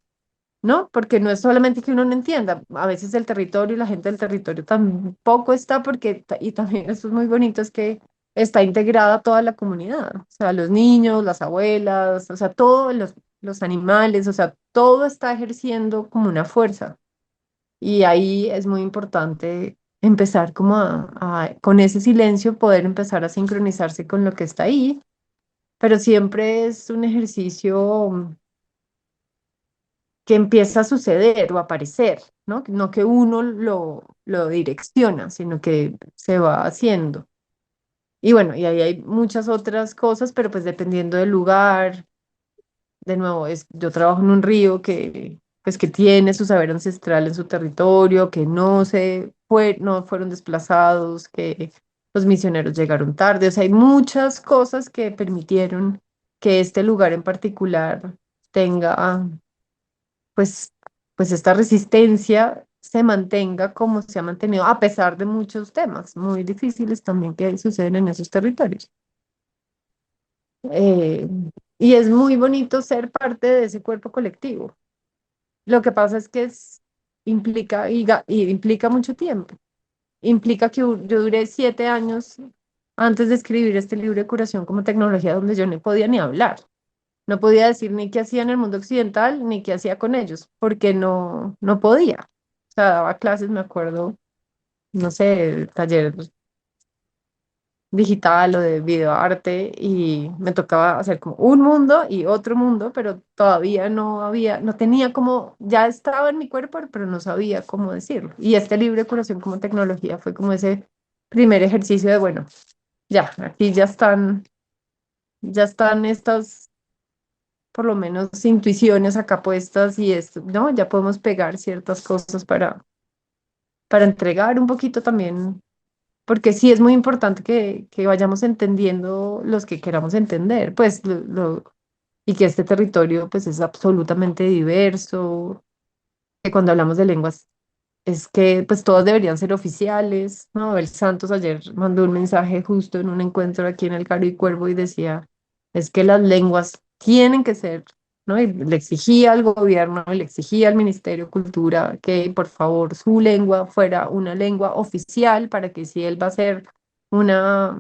¿no? Porque no es solamente que uno no entienda, a veces el territorio y la gente del territorio tampoco está porque, y también eso es muy bonito, es que está integrada toda la comunidad, o sea, los niños, las abuelas, o sea, todos los animales, o sea, todo está ejerciendo como una fuerza. Y ahí es muy importante empezar como con ese silencio, poder empezar a sincronizarse con lo que está ahí, pero siempre es un ejercicio que empieza a suceder o a aparecer, ¿no? No que uno lo direcciona, sino que se va haciendo. Y bueno, y ahí hay muchas otras cosas, pero pues dependiendo del lugar, de nuevo, yo trabajo en un río pues, que tiene su saber ancestral en su territorio, que no fueron desplazados, que los misioneros llegaron tarde, o sea, hay muchas cosas que permitieron que este lugar en particular tenga pues, pues esta resistencia se mantenga como se ha mantenido, a pesar de muchos temas muy difíciles también que suceden en esos territorios. Eh, y es muy bonito ser parte de ese cuerpo colectivo. Lo que pasa es que y implica mucho tiempo. Implica que yo duré 7 años antes de escribir este libro de curación como tecnología donde yo no podía ni hablar. No podía decir ni qué hacía en el mundo occidental, ni qué hacía con ellos, porque no podía. O sea, daba clases, me acuerdo, no sé, taller digital o de videoarte, y me tocaba hacer como un mundo y otro mundo, pero todavía no tenía como, ya estaba en mi cuerpo, pero no sabía cómo decirlo. Y este libro de curación como tecnología fue como ese primer ejercicio de, bueno, ya, aquí ya están estas por lo menos intuiciones acá puestas y esto, ¿no? Ya podemos pegar ciertas cosas para entregar un poquito también, porque sí es muy importante que vayamos entendiendo los que queramos entender, pues, y que este territorio, pues, es absolutamente diverso, que cuando hablamos de lenguas es que pues todas deberían ser oficiales, ¿no? El Santos ayer mandó un mensaje justo en un encuentro aquí en el Caro y Cuervo y decía, es que las lenguas tienen que ser, ¿no? Y le exigía al gobierno, le exigía al Ministerio de Cultura que por favor su lengua fuera una lengua oficial para que si él va a hacer un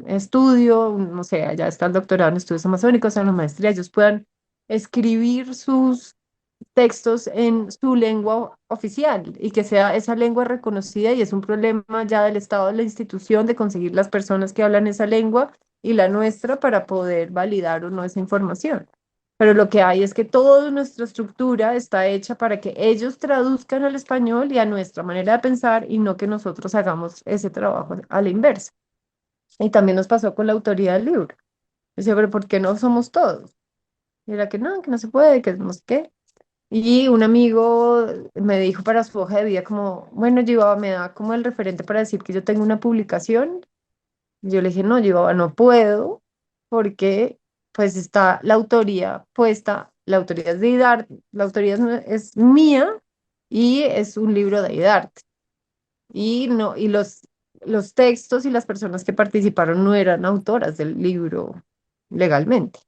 estudio, no sé, allá está el doctorado en estudios amazónicos, en la maestría, ellos puedan escribir sus textos en su lengua oficial y que sea esa lengua reconocida y es un problema ya del Estado, de la institución, de conseguir las personas que hablan esa lengua y la nuestra para poder validar o no esa información. Pero lo que hay es que toda nuestra estructura está hecha para que ellos traduzcan al español y a nuestra manera de pensar y no que nosotros hagamos ese trabajo a la inversa. Y también nos pasó con la autoría del libro. Decía, pero ¿por qué no somos todos? Y era que no se puede, que no sé qué. Y un amigo me dijo para su hoja de vida como, bueno, Gibaba, me da como el referente para decir que yo tengo una publicación. Yo le dije, no, Gibaba, no puedo porque pues está la autoría puesta, la autoría es de Idarte, la autoría es mía y es un libro de Idarte. Y no, y los textos y las personas que participaron no eran autoras del libro legalmente.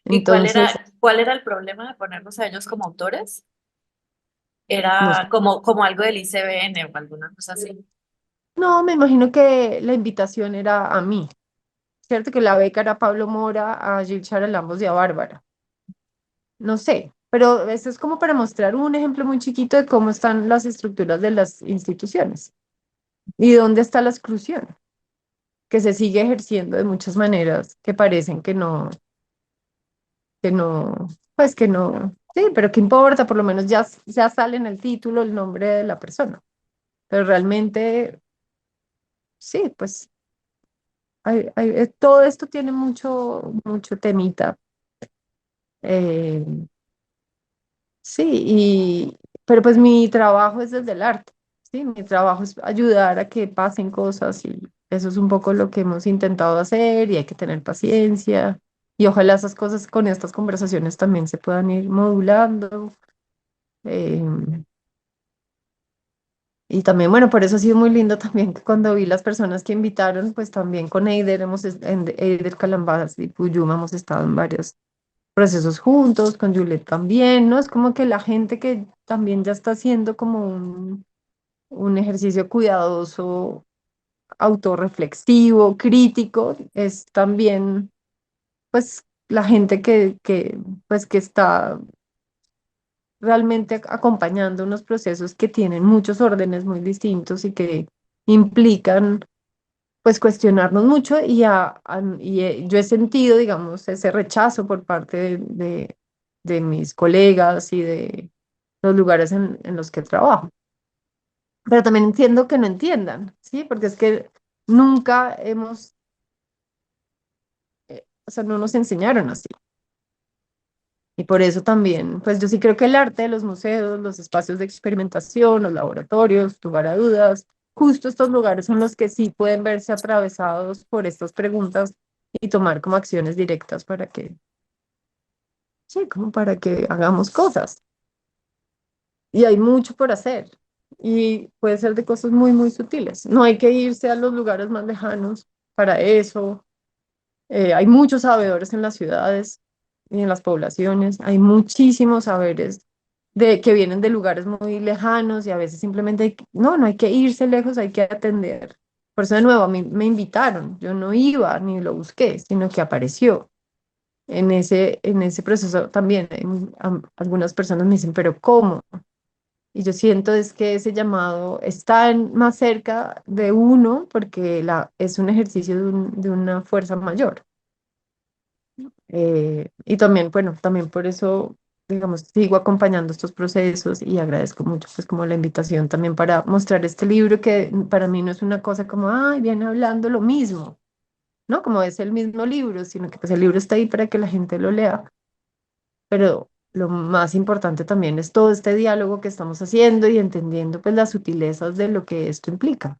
¿Y Entonces, cuál era el problema de ponerlos a ellos como autores? no sé. Era como algo del ICBN o alguna cosa así. No, me imagino que la invitación era a mí, ¿cierto? Que la beca era Pablo Mora, a Gil Charalambos y a Bárbara. No sé, pero eso es como para mostrar un ejemplo muy chiquito de cómo están las estructuras de las instituciones y dónde está la exclusión, que se sigue ejerciendo de muchas maneras que parecen que no, pues que no, sí, pero qué importa, por lo menos ya sale en el título el nombre de la persona, pero realmente, sí, pues todo esto tiene mucho temita. eh, Sí, pero pues mi trabajo es desde el arte, ¿sí? Mi trabajo es ayudar a que pasen cosas y eso es un poco lo que hemos intentado hacer y hay que tener paciencia y ojalá esas cosas con estas conversaciones también se puedan ir modulando. eh, y también, bueno, por eso ha sido muy lindo también que cuando vi las personas que invitaron, pues también con Eider, en Eider Calambas y Puyuma hemos estado en varios procesos juntos, con Juliet también, ¿no? Es como que la gente que también ya está haciendo como un ejercicio cuidadoso, autorreflexivo, crítico, es también, pues, la gente pues, que está realmente acompañando unos procesos que tienen muchos órdenes muy distintos y que implican, pues, cuestionarnos mucho yo he sentido, digamos, ese rechazo por parte de mis colegas y de los lugares en los que trabajo. Pero también entiendo que no entiendan, ¿sí? Porque es que nunca o sea, no nos enseñaron así. Y por eso también, pues yo sí creo que el arte, los museos, los espacios de experimentación, los laboratorios, lugar a dudas, justo estos lugares son los que sí pueden verse atravesados por estas preguntas y tomar como acciones directas para que, sí, como para que hagamos cosas. Y hay mucho por hacer. Y puede ser de cosas muy sutiles. No hay que irse a los lugares más lejanos para eso. Hay muchos sabedores en las ciudades y en las poblaciones. Hay muchísimos saberes que vienen de lugares muy lejanos y a veces simplemente no hay que irse lejos, hay que atender. Por eso de nuevo a mí me invitaron. Yo no iba ni lo busqué, sino que apareció. En ese proceso también algunas personas me dicen, pero ¿cómo? Y yo siento es que ese llamado está más cerca de uno porque es un ejercicio de una fuerza mayor. Y también, bueno, también por eso, digamos, sigo acompañando estos procesos y agradezco mucho, pues, como la invitación también para mostrar este libro que para mí no es una cosa como, ay, viene hablando lo mismo, ¿no? Como es el mismo libro, sino que pues el libro está ahí para que la gente lo lea. Pero lo más importante también es todo este diálogo que estamos haciendo y entendiendo, pues, las sutilezas de lo que esto implica.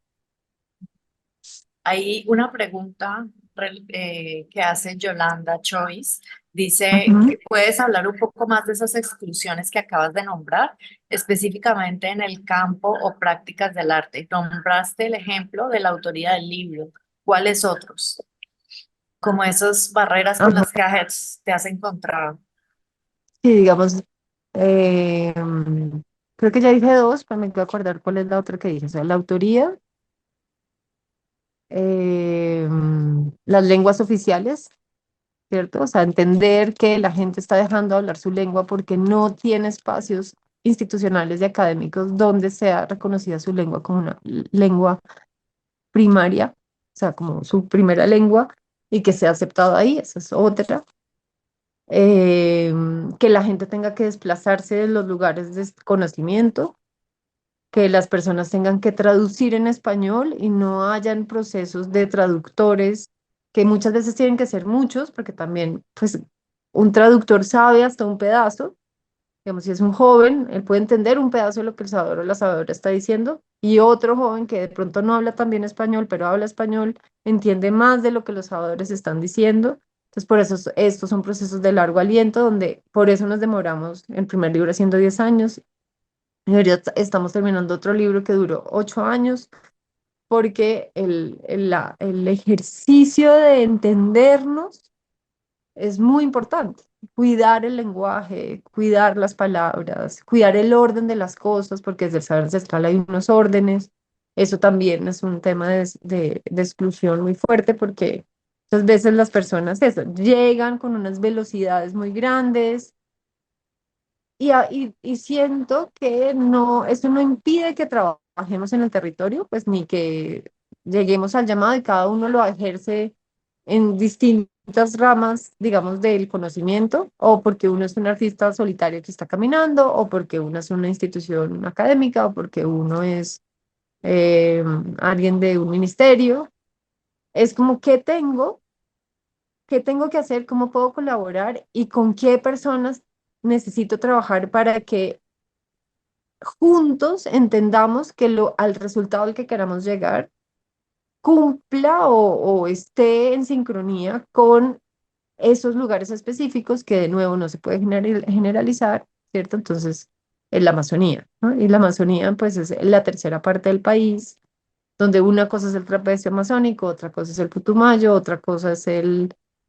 Hay una pregunta que hace Yolanda Choice. Dice, Ujú. que ¿puedes hablar un poco más de esas exclusiones que acabas de nombrar, específicamente en el campo o prácticas del arte? Nombraste el ejemplo de la autoría del libro. ¿Cuáles otros? Como esas barreras con Ajá. las que te has encontrado. Sí, digamos, eh, mm, creo que ya dije dos, pero me quiero acordar cuál es la otra que dije. O sea, la autoría, las lenguas oficiales, ¿cierto? O sea, entender que la gente está dejando de hablar su lengua porque no tiene espacios institucionales y académicos donde sea reconocida su lengua como una lengua primaria, o sea, como su primera lengua y que sea aceptado ahí, esa es otra. Que la gente tenga que desplazarse de los lugares de conocimiento, que las personas tengan que traducir en español y no hayan procesos de traductores, que muchas veces tienen que ser muchos, porque también, pues, un traductor sabe hasta un pedazo. Digamos, si es un joven, él puede entender un pedazo de lo que el sabedor o la sabedora está diciendo, y otro joven que de pronto no habla tan bien español, pero habla español, entiende más de lo que los sabedores están diciendo. Entonces, por eso estos son procesos de largo aliento, donde por eso nos demoramos el primer libro haciendo 10 años, y ahorita estamos terminando otro libro que duró 8 años, porque el ejercicio de entendernos es muy importante. Cuidar el lenguaje, cuidar las palabras, cuidar el orden de las cosas, porque desde el saber ancestral hay unos órdenes. Eso también es un tema de exclusión muy fuerte, porque muchas veces las personas eso, llegan con unas velocidades muy grandes y siento que no, eso no impide que trabajemos en el territorio, pues ni que lleguemos al llamado y cada uno lo ejerce en distintas ramas, digamos, del conocimiento, o porque uno es un artista solitario que está caminando, o porque uno es una institución académica, o porque uno es alguien de un ministerio. Es como, ¿qué tengo? ¿Qué tengo que hacer? ¿Cómo puedo colaborar? ¿Y con qué personas necesito trabajar para que juntos entendamos que al resultado al que queramos llegar cumpla o esté en sincronía con esos lugares específicos que de nuevo no se puede generalizar, ¿cierto? Entonces, en la Amazonía, ¿no? Y la Amazonía, pues, es la tercera parte del país, donde una cosa es el trapecio amazónico, otra cosa es el Putumayo, otra cosa es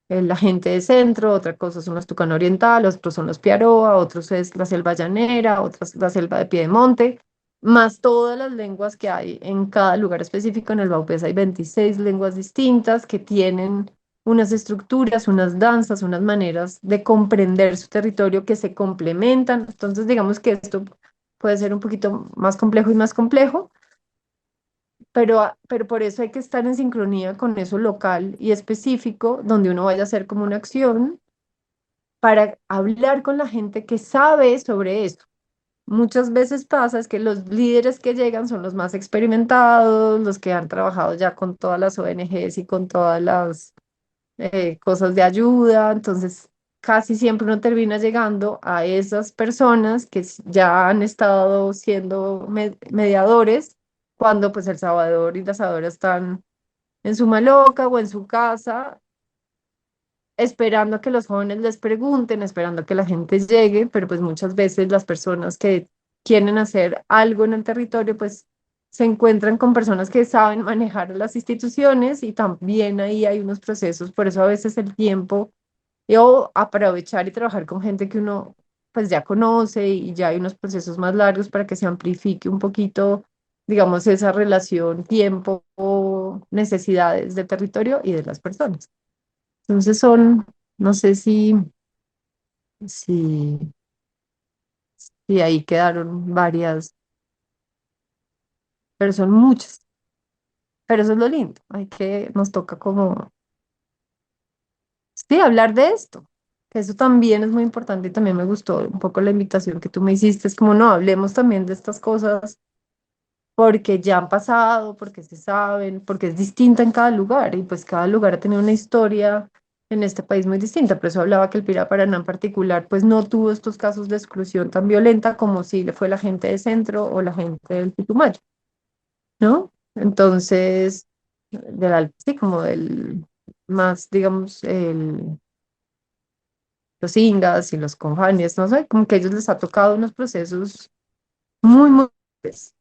la gente de centro, otra cosa son los Tucano Oriental, otros son los Piaroa, otros es la selva llanera, otras la selva de Piedemonte, más todas las lenguas que hay en cada lugar específico. En el Baupés hay 26 lenguas distintas que tienen unas estructuras, unas danzas, unas maneras de comprender su territorio que se complementan. Entonces, digamos que esto puede ser un poquito más complejo y más complejo, pero por eso hay que estar en sincronía con eso local y específico, donde uno vaya a hacer como una acción para hablar con la gente que sabe sobre eso. Muchas veces pasa es que los líderes que llegan son los más experimentados, los que han trabajado ya con todas las ONGs y con todas las cosas de ayuda. Entonces casi siempre uno termina llegando a esas personas que ya han estado siendo mediadores, cuando pues el Salvador y la Salvadora están en su maloca o en su casa, esperando a que los jóvenes les pregunten, esperando a que la gente llegue, pero pues muchas veces las personas que quieren hacer algo en el territorio, pues se encuentran con personas que saben manejar las instituciones, y también ahí hay unos procesos. Por eso a veces el tiempo, o aprovechar y trabajar con gente que uno pues ya conoce, y ya hay unos procesos más largos para que se amplifique un poquito, digamos, esa relación tiempo o necesidades del territorio y de las personas. Entonces no sé si, si ahí quedaron varias, pero son muchas. Pero eso es lo lindo, nos toca como, sí, hablar de esto, que eso también es muy importante, y también me gustó un poco la invitación que tú me hiciste. Es como, no, hablemos también de estas cosas porque ya han pasado, porque se saben, porque es distinta en cada lugar, y pues cada lugar ha tenido una historia en este país muy distinta. Por eso hablaba que el Pira Paraná en particular pues no tuvo estos casos de exclusión tan violenta como si le fue la gente de Centro o la gente del Putumayo, ¿no? Entonces, sí, como el más, digamos, los ingas y los confanes, no sé, como que a ellos les ha tocado unos procesos muy, muy fuertes.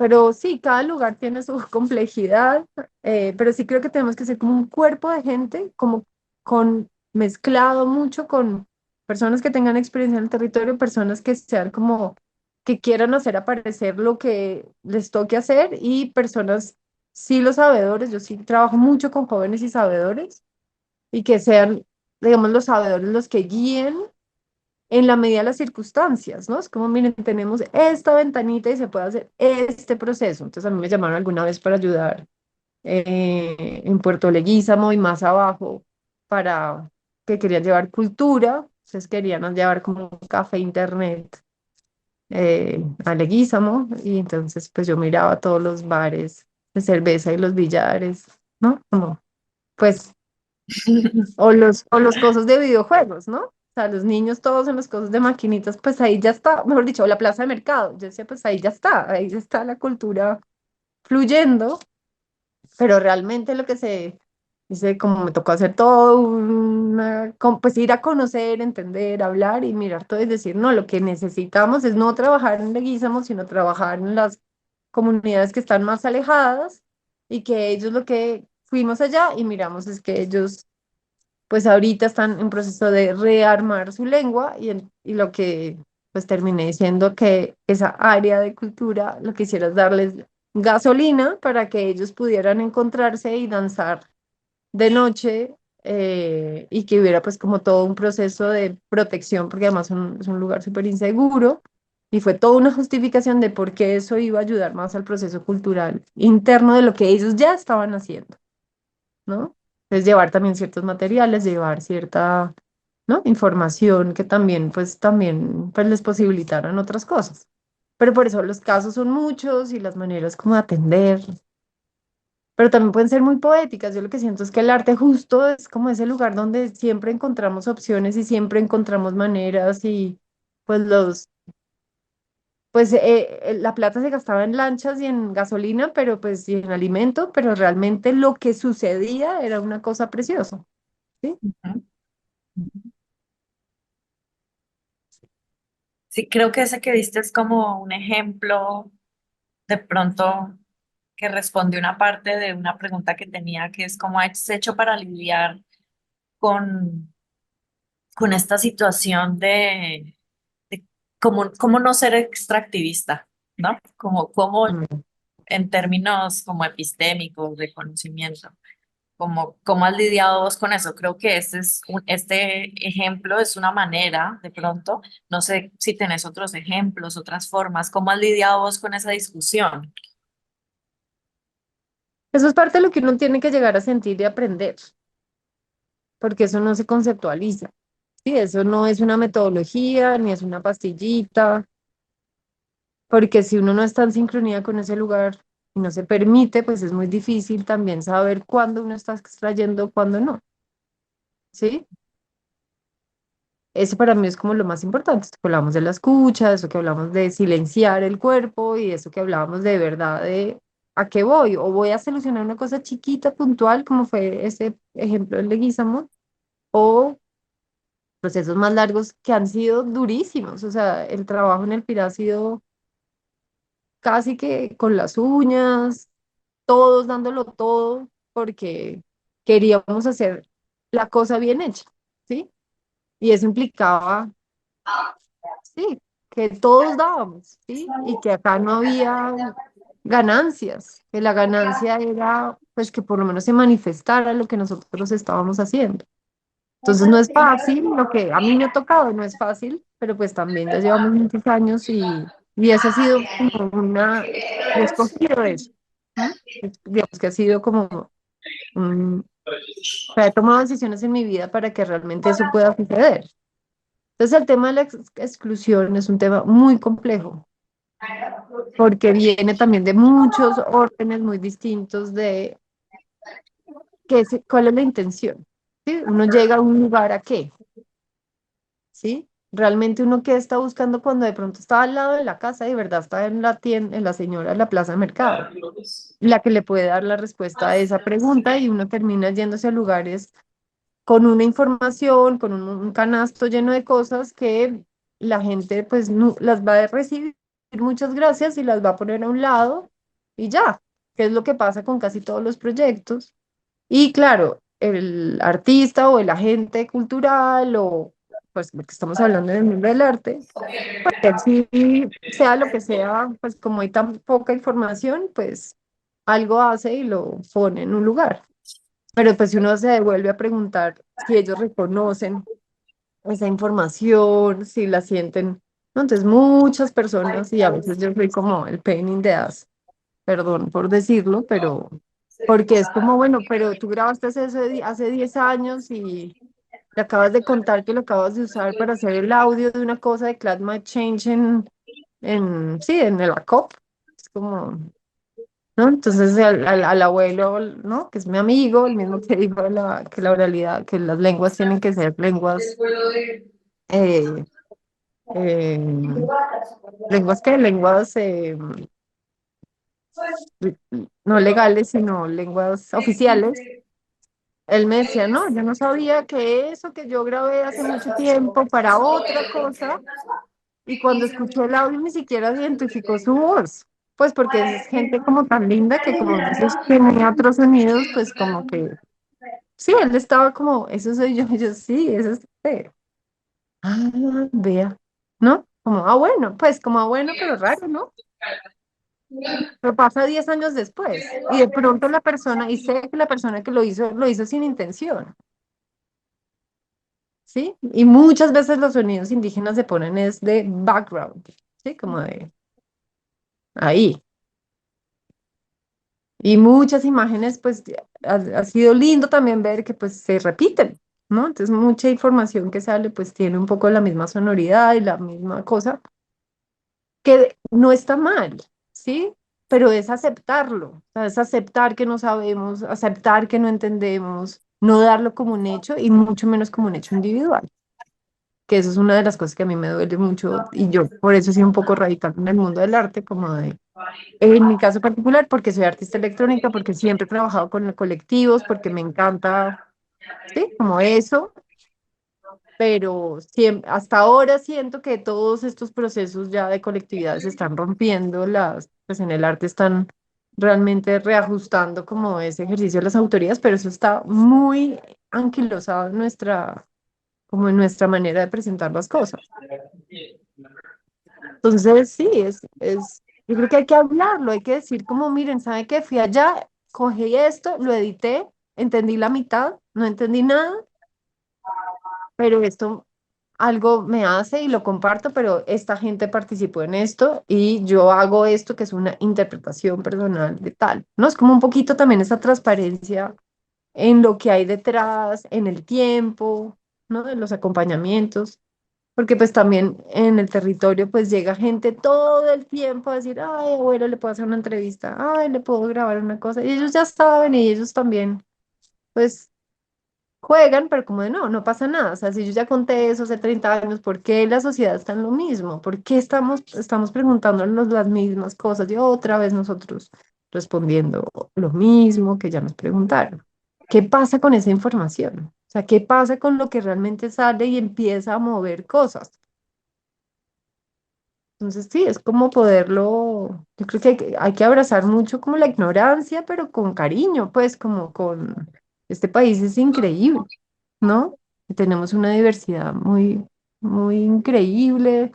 Pero sí, cada lugar tiene su complejidad, pero sí creo que tenemos que ser como un cuerpo de gente, como mezclado mucho con personas que tengan experiencia en el territorio, personas que sean como, que quieran hacer aparecer lo que les toque hacer, y personas, sí, los sabedores. Yo sí trabajo mucho con jóvenes y sabedores, y que sean, digamos, los sabedores los que guíen en la medida de las circunstancias, ¿no? Es como, miren, tenemos esta ventanita y se puede hacer este proceso. Entonces a mí me llamaron alguna vez para ayudar en Puerto Leguízamo y más abajo, para que querían llevar cultura. Entonces querían llevar como un café internet a Leguízamo, y entonces pues yo miraba todos los bares de cerveza y los billares, ¿no? Como, pues o los cosas de videojuegos, ¿no? O sea, los niños todos en las cosas de maquinitas, pues ahí ya está, mejor dicho, o la plaza de mercado. Yo decía, pues ahí ya está la cultura fluyendo, pero realmente lo que se Dice, como me tocó hacer todo, pues ir a conocer, entender, hablar y mirar todo y decir, no, lo que necesitamos es no trabajar en Leguízamo, sino trabajar en las comunidades que están más alejadas y que ellos lo que fuimos allá y miramos es que ellos pues ahorita están en proceso de rearmar su lengua y lo que pues terminé diciendo que esa área de cultura lo que hiciera es darles gasolina para que ellos pudieran encontrarse y danzar de noche y que hubiera pues como todo un proceso de protección, porque además es un lugar súper inseguro y fue toda una justificación de por qué eso iba a ayudar más al proceso cultural interno de lo que ellos ya estaban haciendo, ¿no? Entonces llevar también ciertos materiales, llevar cierta, ¿no? Información que también pues les posibilitaran otras cosas. Pero por eso los casos son muchos y las maneras como de atender, pero también pueden ser muy poéticas. Yo lo que siento es que el arte justo es como ese lugar donde siempre encontramos opciones y siempre encontramos maneras y pues la plata se gastaba en lanchas y en gasolina, pero pues y en alimento, pero realmente lo que sucedía era una cosa preciosa, ¿sí? Ujú. Sí, creo que ese que diste es como un ejemplo de pronto que responde una parte de una pregunta que tenía, que es cómo has hecho para lidiar con, con esta situación de cómo no ser extractivista, ¿no? Como Mm. en términos como epistémicos de conocimiento. ¿Cómo has lidiado vos con eso? Creo que este ejemplo es una manera, de pronto, no sé si tenés otros ejemplos, otras formas, ¿cómo has lidiado vos con esa discusión? Eso es parte de lo que uno tiene que llegar a sentir y aprender, porque eso no se conceptualiza, ¿sí? Eso no es una metodología, ni es una pastillita, porque si uno no está en sincronía con ese lugar y no se permite, pues es muy difícil también saber cuándo uno está extrayendo, cuándo no, ¿sí? Eso para mí es como lo más importante, esto que hablamos de la escucha, eso que hablamos de silenciar el cuerpo y eso que hablábamos de verdad de a qué voy, o voy a solucionar una cosa chiquita, puntual, como fue ese ejemplo del Leguízamo, o procesos más largos que han sido durísimos, o sea, el trabajo en el PIRA ha sido casi que con las uñas, todos dándolo todo, porque queríamos hacer la cosa bien hecha, ¿sí? Y eso implicaba, sí, que todos dábamos, ¿sí? Y que acá no había ganancias, que la ganancia era, pues, que por lo menos se manifestara lo que nosotros estábamos haciendo. Entonces no es fácil, lo que a mí me ha tocado no es fácil, pero pues también ya llevamos muchos años y eso ha sido como he escogido eso, ¿no? Digamos que ha sido como, o sea, he tomado decisiones en mi vida para que realmente eso pueda suceder. Entonces el tema de la exclusión es un tema muy complejo, porque viene también de muchos órdenes muy distintos de cuál es la intención, ¿sí? Uno llega a un lugar a qué. ¿Sí? Realmente uno que está buscando cuando de pronto está al lado de la casa, de verdad está en la tienda, en la señora de la plaza de mercado, la que le puede dar la respuesta a esa pregunta y uno termina yéndose a lugares con una información, con un canasto lleno de cosas que la gente pues no, las va a recibir, muchas gracias y las va a poner a un lado y ya, que es lo que pasa con casi todos los proyectos. Y claro, el artista o el agente cultural o pues porque estamos hablando del mundo del arte, pues sí, sea lo que sea, pues como hay tan poca información, pues algo hace y lo pone en un lugar. Pero pues si uno se devuelve a preguntar si ellos reconocen esa información, si la sienten, ¿no? Entonces muchas personas, y a veces yo soy como el pain in the ass, perdón por decirlo, pero porque es como, bueno, pero tú grabaste hace 10 años y le acabas de contar que lo acabas de usar para hacer el audio de una cosa de Climate Change sí, en el ACOP. Es como, ¿no? Entonces al abuelo, ¿no? Que es mi amigo, el mismo que dijo que la oralidad, que las lenguas tienen que ser lenguas, eh, eh, lenguas que, lenguas no legales, sino lenguas oficiales. él me decía, no, yo no sabía que eso que yo grabé hace mucho tiempo para otra cosa, y cuando escuchó el audio ni siquiera identificó su voz, pues porque es gente como tan linda que como dices tenía otros sonidos, pues como que, sí, él estaba como, eso soy yo, y yo, sí, eso es usted. Ah, vea, ¿no? Como, ah, bueno, pues como, ah, bueno, pero raro, ¿no? Pero pasa 10 años después y de pronto la persona, y sé que la persona que lo hizo sin intención, ¿sí? Y muchas veces los sonidos indígenas se ponen es de background, ¿sí? Como de ahí. Y muchas imágenes, pues ha sido lindo también ver que pues se repiten, ¿no? Entonces mucha información que sale pues tiene un poco la misma sonoridad y la misma cosa, que no está mal, ¿sí? Pero es aceptarlo, o sea, es aceptar que no sabemos, aceptar que no entendemos, no darlo como un hecho y mucho menos como un hecho individual, que eso es una de las cosas que a mí me duele mucho y yo por eso soy un poco radical en el mundo del arte, como de, en mi caso particular, porque soy artista electrónica, porque siempre he trabajado con colectivos, porque me encanta, sí, como eso, pero hasta ahora siento que todos estos procesos ya de colectividad se están rompiendo, pues en el arte están realmente reajustando como ese ejercicio de las autorías, pero eso está muy anquilosado en como en nuestra manera de presentar las cosas. Entonces, sí, yo creo que hay que hablarlo, hay que decir como, miren, ¿sabe qué? Fui allá, cogí esto, lo edité, entendí la mitad, no entendí nada, pero esto algo me hace y lo comparto, pero esta gente participó en esto y yo hago esto que es una interpretación personal de tal, ¿no? Es como un poquito también esa transparencia en lo que hay detrás, en el tiempo, ¿no? En los acompañamientos. Porque pues también en el territorio pues llega gente todo el tiempo a decir, ay, abuelo, le puedo hacer una entrevista, ay, le puedo grabar una cosa. Y ellos ya saben y ellos también pues juegan, pero como de no, no pasa nada. O sea, si yo ya conté eso hace 30 años, ¿por qué la sociedad está en lo mismo? ¿Por qué estamos preguntándonos las mismas cosas y otra vez nosotros respondiendo lo mismo que ya nos preguntaron? ¿Qué pasa con esa información? O sea, ¿qué pasa con lo que realmente sale y empieza a mover cosas? Entonces, sí, es como poderlo, yo creo que hay que abrazar mucho como la ignorancia, pero con cariño, pues como con, este país es increíble, ¿no? Y tenemos una diversidad muy, muy increíble,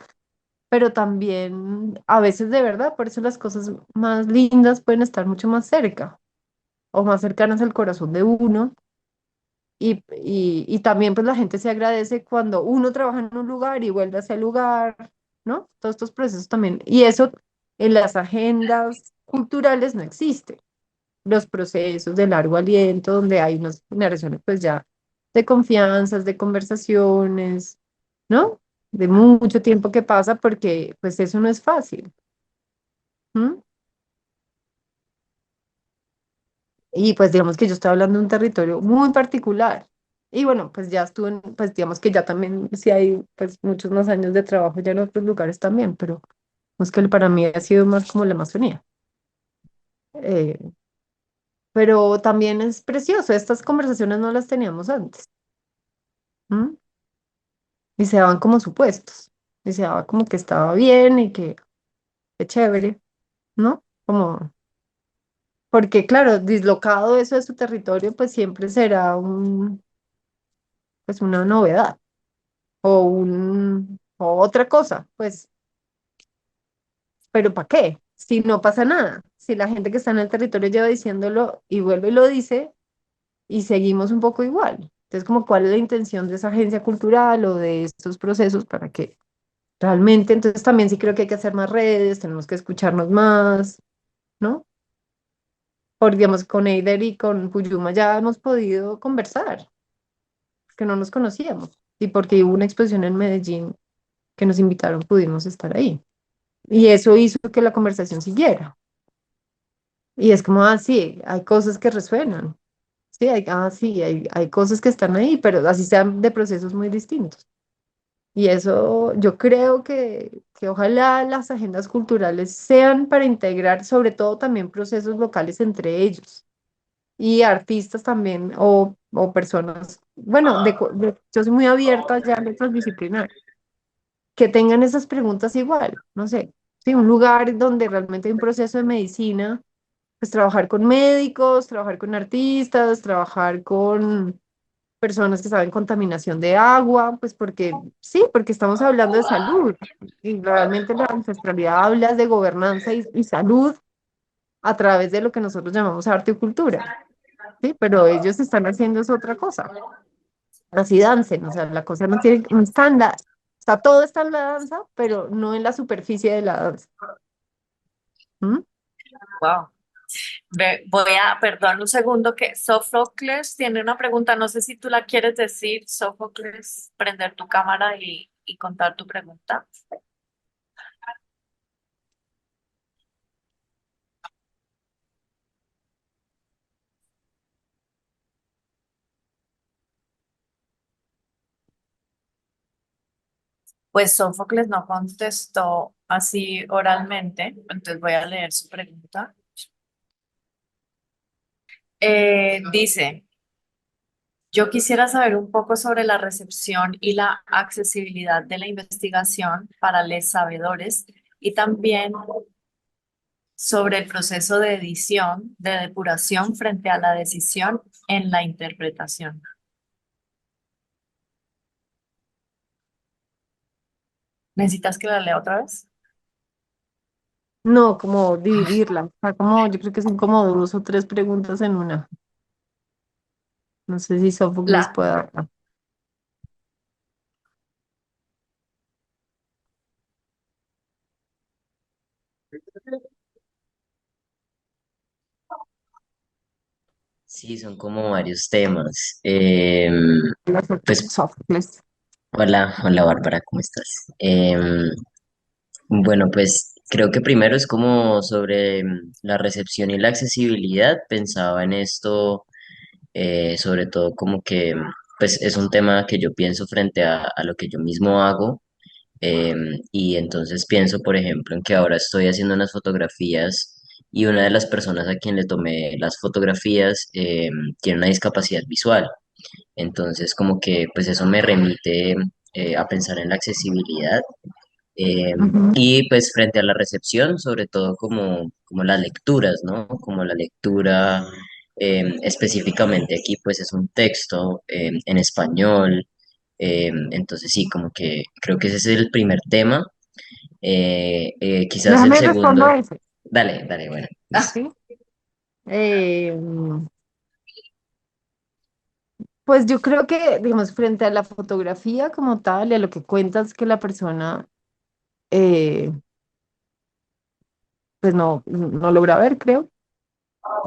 pero también a veces de verdad, por eso las cosas más lindas pueden estar mucho más cerca o más cercanas al corazón de uno. Y también pues la gente se agradece cuando uno trabaja en un lugar y vuelve a ese lugar, ¿no? Todos estos procesos también. Y eso en las agendas culturales no existe. Los procesos de largo aliento, donde hay unas generaciones pues ya de confianzas, de conversaciones, ¿no? De mucho tiempo que pasa porque pues eso no es fácil. ¿M? Y pues digamos que yo estoy hablando de un territorio muy particular. Y bueno, pues ya estuve, pues digamos que ya también sí hay pues muchos más años de trabajo ya en otros lugares también, pero es que para mí ha sido más como la Amazonía. Eh, pero también es precioso, estas conversaciones no las teníamos antes. ¿M? Y se daban como supuestos. Y se daba como que estaba bien y que chévere, ¿no? Como, porque claro, dislocado eso de su territorio, pues siempre será pues una novedad. O otra cosa, pues, pero ¿para qué? Si no pasa nada, si la gente que está en el territorio lleva diciéndolo y vuelve y lo dice y seguimos un poco igual. Entonces, como cuál es la intención de esa agencia cultural o de estos procesos para que realmente, entonces también sí creo que hay que hacer más redes, tenemos que escucharnos más, ¿no? Porque digamos, con Eider y con Puyuma ya hemos podido conversar, que no nos conocíamos y porque hubo una exposición en Medellín que nos invitaron, pudimos estar ahí. Y eso hizo que la conversación siguiera. Y es como, ah, sí, hay cosas que resuenan. Sí, sí, hay cosas que están ahí, pero así sean de procesos muy distintos. Y eso yo creo que ojalá las agendas culturales sean para integrar sobre todo también procesos locales entre ellos y artistas también o personas, bueno, yo soy muy abierta ya a lo transdisciplinar, que tengan esas preguntas igual, no sé, sí, un lugar donde realmente hay un proceso de medicina, pues trabajar con médicos, trabajar con artistas, trabajar con personas que saben contaminación de agua, pues porque sí, porque estamos hablando de salud y realmente la ancestralidad habla de gobernanza y salud a través de lo que nosotros llamamos arte y cultura, ¿sí? Pero ellos están haciendo es otra cosa, así dancen, o sea, la cosa no tiene, no está en la, está, todo está en la danza, pero no en la superficie de la danza. ¿Mm? Wow. Perdón un segundo, que Sófocles tiene una pregunta, no sé si tú la quieres decir, Sófocles, prender tu cámara y contar tu pregunta. Pues Sófocles no contestó así oralmente, entonces voy a leer su pregunta. Dice, yo quisiera saber un poco sobre la recepción y la accesibilidad de la investigación para los sabedores y también sobre el proceso de edición, de depuración frente a la decisión en la interpretación. ¿Necesitas que la lea otra vez? No, como dividirla, o sea, como, yo creo que son como dos o tres preguntas en una. No sé si Sófocles La, pueda. Sí, son como varios temas. Pues Sófocles. hola, hola Bárbara, ¿cómo estás? Bueno, pues creo que primero es como sobre la recepción y la accesibilidad. Pensaba en esto, sobre todo como que pues es un tema que yo pienso frente a lo que yo mismo hago. Y entonces pienso, por ejemplo, en que ahora estoy haciendo unas fotografías y una de las personas a quien le tomé las fotografías tiene una discapacidad visual. Entonces, como que pues eso me remite a pensar en la accesibilidad Ujú. y pues frente a la recepción, sobre todo como las lecturas, ¿no? Como la lectura, específicamente aquí pues es un texto en español, entonces sí, como que creo que ese es el primer tema. Quizás el Déjame responder segundo, a eso, dale, dale, bueno, listo. ¿sí? Eh, pues yo creo que, digamos, frente a la fotografía como tal y a lo que cuentas que la persona, eh, pues no logra ver, creo,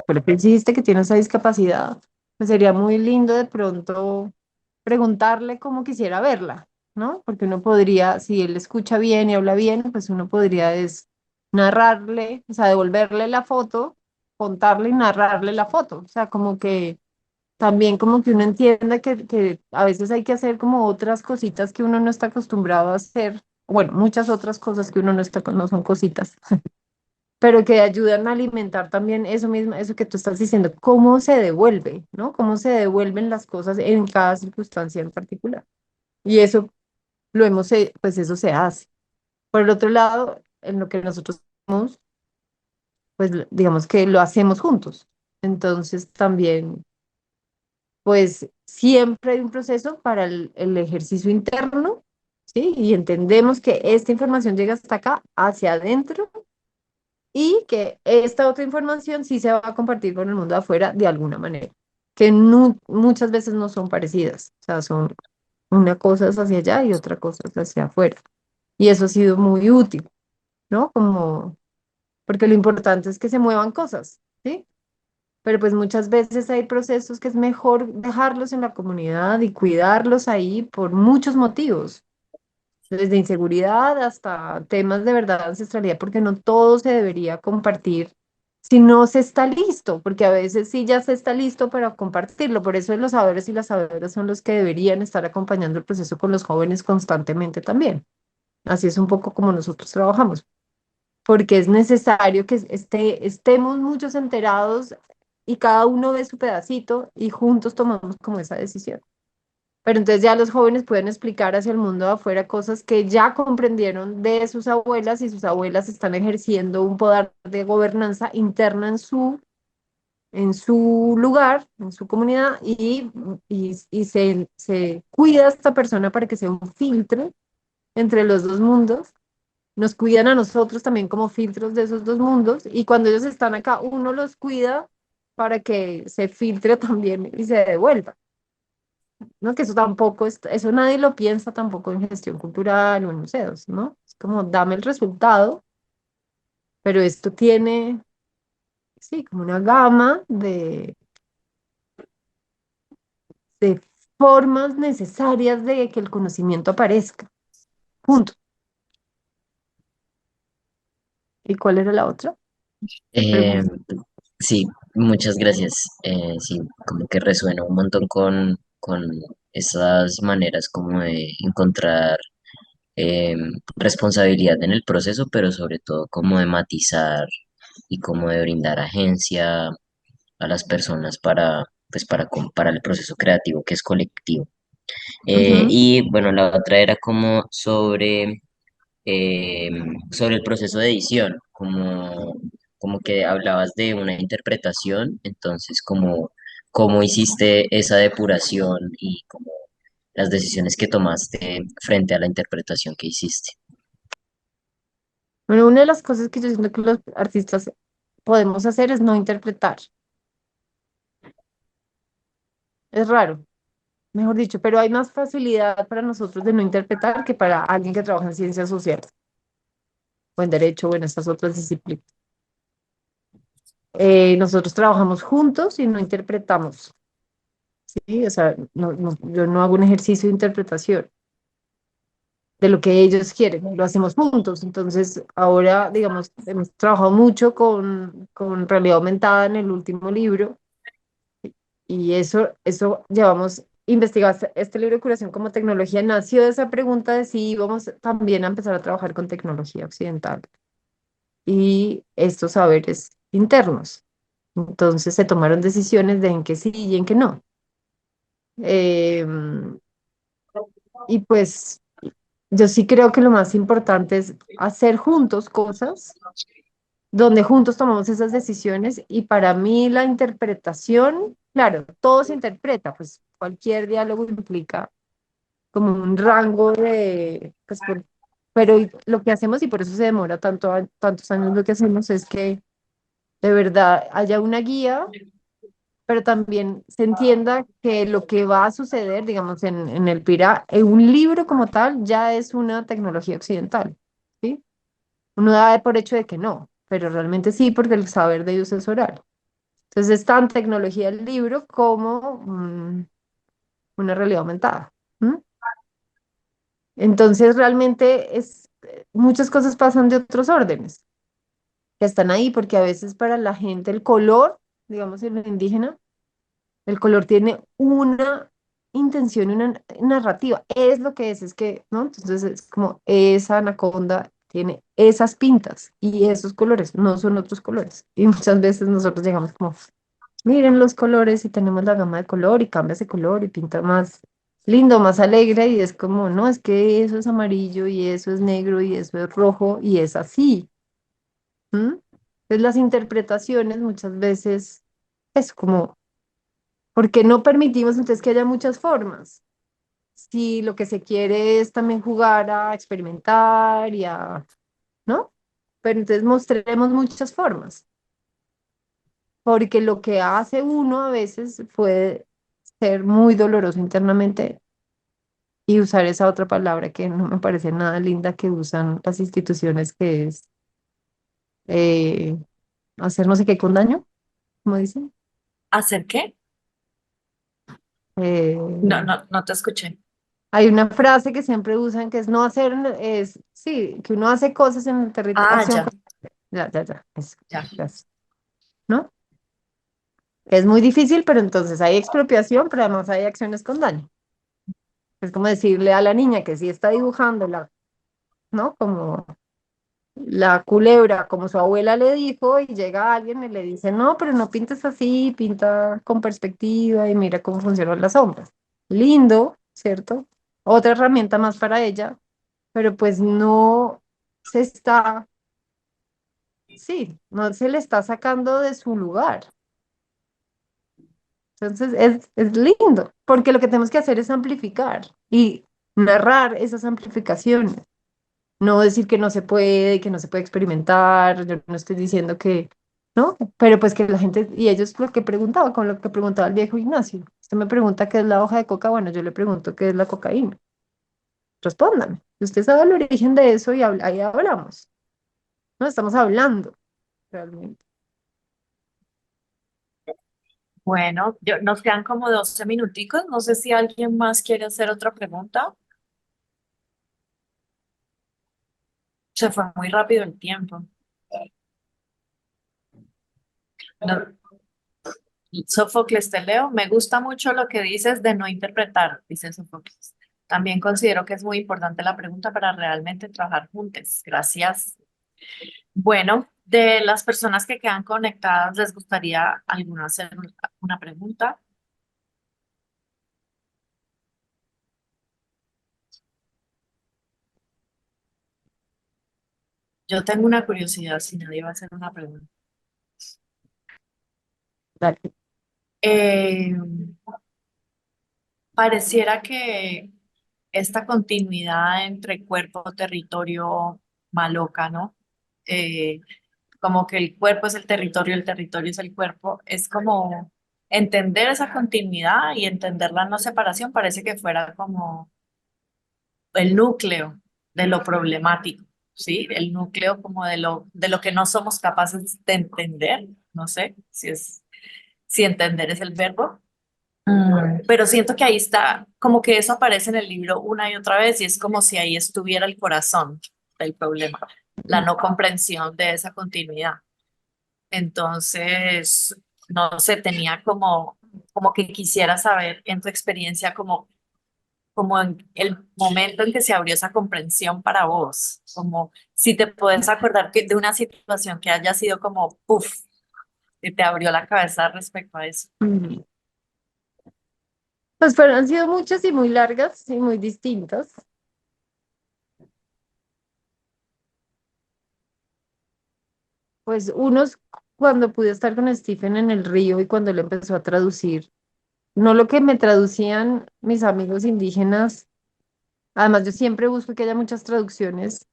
pero que existe, que tiene esa discapacidad, pues sería muy lindo de pronto preguntarle cómo quisiera verla, ¿no? Porque uno podría, si él escucha bien y habla bien, pues uno podría es narrarle, o sea, devolverle la foto, contarle y narrarle la foto, o sea, como que también como que uno entienda que a veces hay que hacer como otras cositas que uno no está acostumbrado a hacer, bueno, muchas otras cosas que uno no está, no son cositas, pero que ayudan a alimentar también eso mismo, eso que tú estás diciendo, cómo se devuelve, ¿no? Cómo se devuelven las cosas en cada circunstancia en particular. Y eso pues eso se hace. Por el otro lado, en lo que nosotros hacemos, pues digamos que lo hacemos juntos. Entonces también, pues siempre hay un proceso para el ejercicio interno, ¿sí? Y entendemos que esta información llega hasta acá, hacia adentro, y que esta otra información sí se va a compartir con el mundo de afuera de alguna manera, que muchas veces no son parecidas, o sea, son una cosa es hacia allá y otra cosa es hacia afuera. Y eso ha sido muy útil, ¿no? Como, porque lo importante es que se muevan cosas, ¿sí? Pero pues muchas veces hay procesos que es mejor dejarlos en la comunidad y cuidarlos ahí por muchos motivos, desde inseguridad hasta temas de verdad de ancestralidad, porque no todo se debería compartir si no se está listo, porque a veces sí ya se está listo para compartirlo, por eso los saberes y las sabedoras son los que deberían estar acompañando el proceso con los jóvenes constantemente también. Así es un poco como nosotros trabajamos, porque es necesario que estemos muchos enterados y cada uno ve su pedacito y juntos tomamos como esa decisión. Pero entonces ya los jóvenes pueden explicar hacia el mundo de afuera cosas que ya comprendieron de sus abuelas y sus abuelas están ejerciendo un poder de gobernanza interna en su lugar, en su comunidad y se cuida a esta persona para que sea un filtro entre los dos mundos. Nos cuidan a nosotros también como filtros de esos dos mundos y cuando ellos están acá, uno los cuida para que se filtre también y se devuelva. ¿No? Que eso tampoco, eso nadie lo piensa tampoco en gestión cultural o en museos, ¿no? Es como dame el resultado, pero esto tiene, sí, como una gama de formas necesarias de que el conocimiento aparezca. Punto. ¿Y cuál era la otra Eh, pregunta? sí, muchas gracias. Sí, como que resuena un montón con esas maneras como de encontrar responsabilidad en el proceso, pero sobre todo como de matizar y como de brindar agencia a las personas para el proceso creativo que es colectivo. Ujú. Y bueno, la otra era como sobre el proceso de edición, como que hablabas de una interpretación, entonces como cómo hiciste esa depuración y como las decisiones que tomaste frente a la interpretación que hiciste. Bueno, una de las cosas que yo siento que los artistas podemos hacer es no interpretar. Es raro, mejor dicho, pero hay más facilidad para nosotros de no interpretar que para alguien que trabaja en ciencias sociales o en derecho o en estas otras disciplinas. Nosotros trabajamos juntos y no interpretamos, ¿sí? O sea, yo no hago un ejercicio de interpretación de lo que ellos quieren, lo hacemos juntos. Entonces, ahora, digamos, hemos trabajado mucho con realidad aumentada en el último libro y eso llevamos investigado. Este libro de curación como tecnología nació de esa pregunta de si íbamos también a empezar a trabajar con tecnología occidental y estos saberes internos. Entonces se tomaron decisiones de en que sí y en que no. Em, y pues yo sí creo que lo más importante es hacer juntos cosas donde juntos tomamos esas decisiones y para mí la interpretación, claro, todo se interpreta, pues cualquier diálogo implica como un rango de, pues, pero lo que hacemos y por eso se demora tantos años lo que hacemos es que de verdad haya una guía pero también se entienda que lo que va a suceder, digamos, en el PIRA, en un libro como tal, ya es una tecnología occidental, ¿sí? Uno da por hecho de que no, pero realmente sí, porque el saber de ellos es oral. Entonces es tan tecnología el libro como una realidad aumentada. ¿M? Entonces realmente muchas cosas pasan de otros órdenes, que están ahí, porque a veces para la gente el color, digamos, en lo indígena, el color tiene una intención, una narrativa. Es lo que es que, ¿no? Entonces es como esa anaconda tiene esas pintas y esos colores, no son otros colores. Y muchas veces nosotros llegamos como, miren los colores y tenemos la gama de color y cambia ese color y pinta más lindo, más alegre y es como, no, es que eso es amarillo y eso es negro y eso es rojo y es así. ¿M? Entonces las interpretaciones muchas veces es como porque no permitimos entonces que haya muchas formas. Si lo que se quiere es también jugar a experimentar y a, ¿no? Pero entonces mostremos muchas formas, porque lo que hace uno a veces puede ser muy doloroso internamente y usar esa otra palabra que no me parece nada linda que usan las instituciones, que es eh, hacer no sé qué con daño, como dicen. ¿Hacer qué? Eh, No te escuché. Hay una frase que siempre usan que es no hacer, sí, que uno hace cosas en el territorio, Ah, acción, ya, ya, ya. gracias, ¿no? Es muy difícil, pero entonces hay expropiación, pero además hay acciones con daño. Es como decirle a la niña que sí está dibujándola, ¿no? Como la culebra, como su abuela le dijo, y llega alguien y le dice, no, pero no pintes así, pinta con perspectiva y mira cómo funcionan las sombras. Lindo, ¿cierto? Otra herramienta más para ella, pero pues no se está, sí, no se le está sacando de su lugar. Entonces es lindo, porque lo que tenemos que hacer es amplificar y narrar esas amplificaciones. No decir que no se puede, que no se puede experimentar, yo no estoy diciendo que, ¿no? Pero pues que la gente, y ellos lo que preguntaban, con lo que preguntaba el viejo Ignacio. Usted me pregunta qué es la hoja de coca, bueno, yo le pregunto qué es la cocaína. Respóndame. Usted sabe el origen de eso y ahí hablamos. No estamos hablando realmente. Bueno, nos quedan como 12 minuticos. No sé si alguien más quiere hacer otra pregunta. Se fue muy rápido el tiempo. No, Sófocles, te leo. Me gusta mucho lo que dices de no interpretar, dice Sófocles. También considero que es muy importante la pregunta para realmente trabajar juntos. Gracias. Bueno, de las personas que quedan conectadas, ¿les gustaría alguna hacer una pregunta? Yo tengo una curiosidad, si nadie va a hacer una pregunta. Dale. Eh, Pareciera que esta continuidad entre cuerpo, territorio, maloca, ¿no? Eh, Como que el cuerpo es el territorio es el cuerpo, es como entender esa continuidad y entender la no separación, parece que fuera como el núcleo de lo problemático, ¿sí? El núcleo como de lo que no somos capaces de entender, no sé si entender es el verbo. Pero siento que ahí está, como que eso aparece en el libro una y otra vez y es como si ahí estuviera el corazón del problema, la no comprensión de esa continuidad. Entonces, no sé, tenía como que quisiera saber en tu experiencia como en el momento en que se abrió esa comprensión para vos, como si te puedes acordar de una situación que haya sido como, puff, que te abrió la cabeza respecto a eso. Mm. Pues fueron, han sido muchas y muy largas y muy distintas. Pues unos cuando pude estar con Stephen en el río y cuando él empezó a traducir, no lo que me traducían mis amigos indígenas, además yo siempre busco que haya muchas traducciones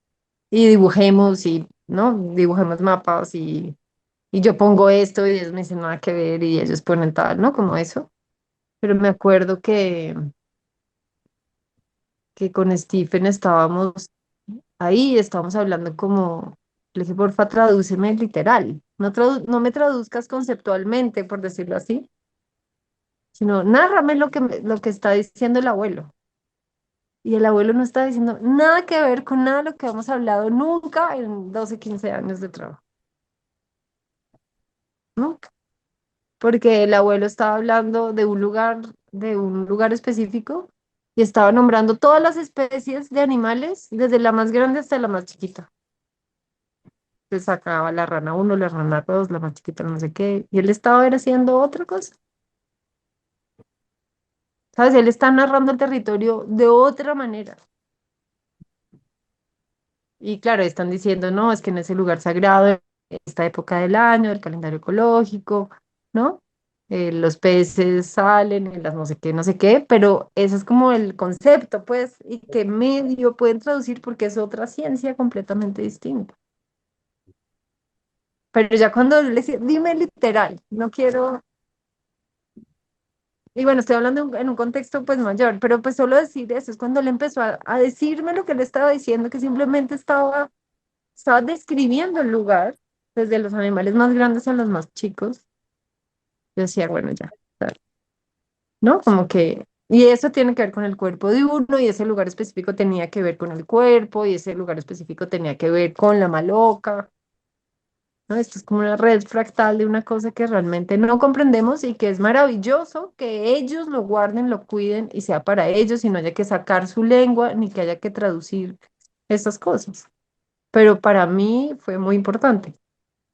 y dibujemos y, ¿no? Dibujemos mapas y yo pongo esto y ellos me dicen nada que ver y ellos ponen tal, ¿no? Como eso. Pero me acuerdo que con Stephen estábamos ahí, estábamos hablando como, le dije, porfa, tradúceme literal, no me traduzcas conceptualmente, por decirlo así, sino nárrame lo que está diciendo el abuelo. Y el abuelo no está diciendo nada que ver con nada de lo que hemos hablado nunca en 12 15 años de trabajo. Nunca. Porque el abuelo estaba hablando de un lugar específico y estaba nombrando todas las especies de animales, desde la más grande hasta la más chiquita. Se sacaba la rana uno, la rana dos, la más chiquita, no sé qué, y él estaba era haciendo otra cosa. ¿Sabes? Él está narrando el territorio de otra manera. Y claro, están diciendo, no, es que en ese lugar sagrado, en esta época del año, del calendario ecológico, ¿no? Los peces salen, y las no sé qué, pero ese es como el concepto, pues, y que medio pueden traducir porque es otra ciencia completamente distinta. Pero ya cuando le decía, dime literal, no quiero. Y bueno, estoy hablando en un contexto pues mayor, pero pues solo decir eso, es cuando él empezó a decirme lo que le estaba diciendo, que simplemente estaba describiendo el lugar, desde los animales más grandes a los más chicos. Yo decía, bueno, ya, tal, ¿no? Como que, y eso tiene que ver con el cuerpo de uno, y ese lugar específico tenía que ver con el cuerpo, y ese lugar específico tenía que ver con la maloca, ¿no? Esto es como una red fractal de una cosa que realmente no comprendemos y que es maravilloso que ellos lo guarden, lo cuiden y sea para ellos y no haya que sacar su lengua ni que haya que traducir estas cosas. pero para mí fue muy importante.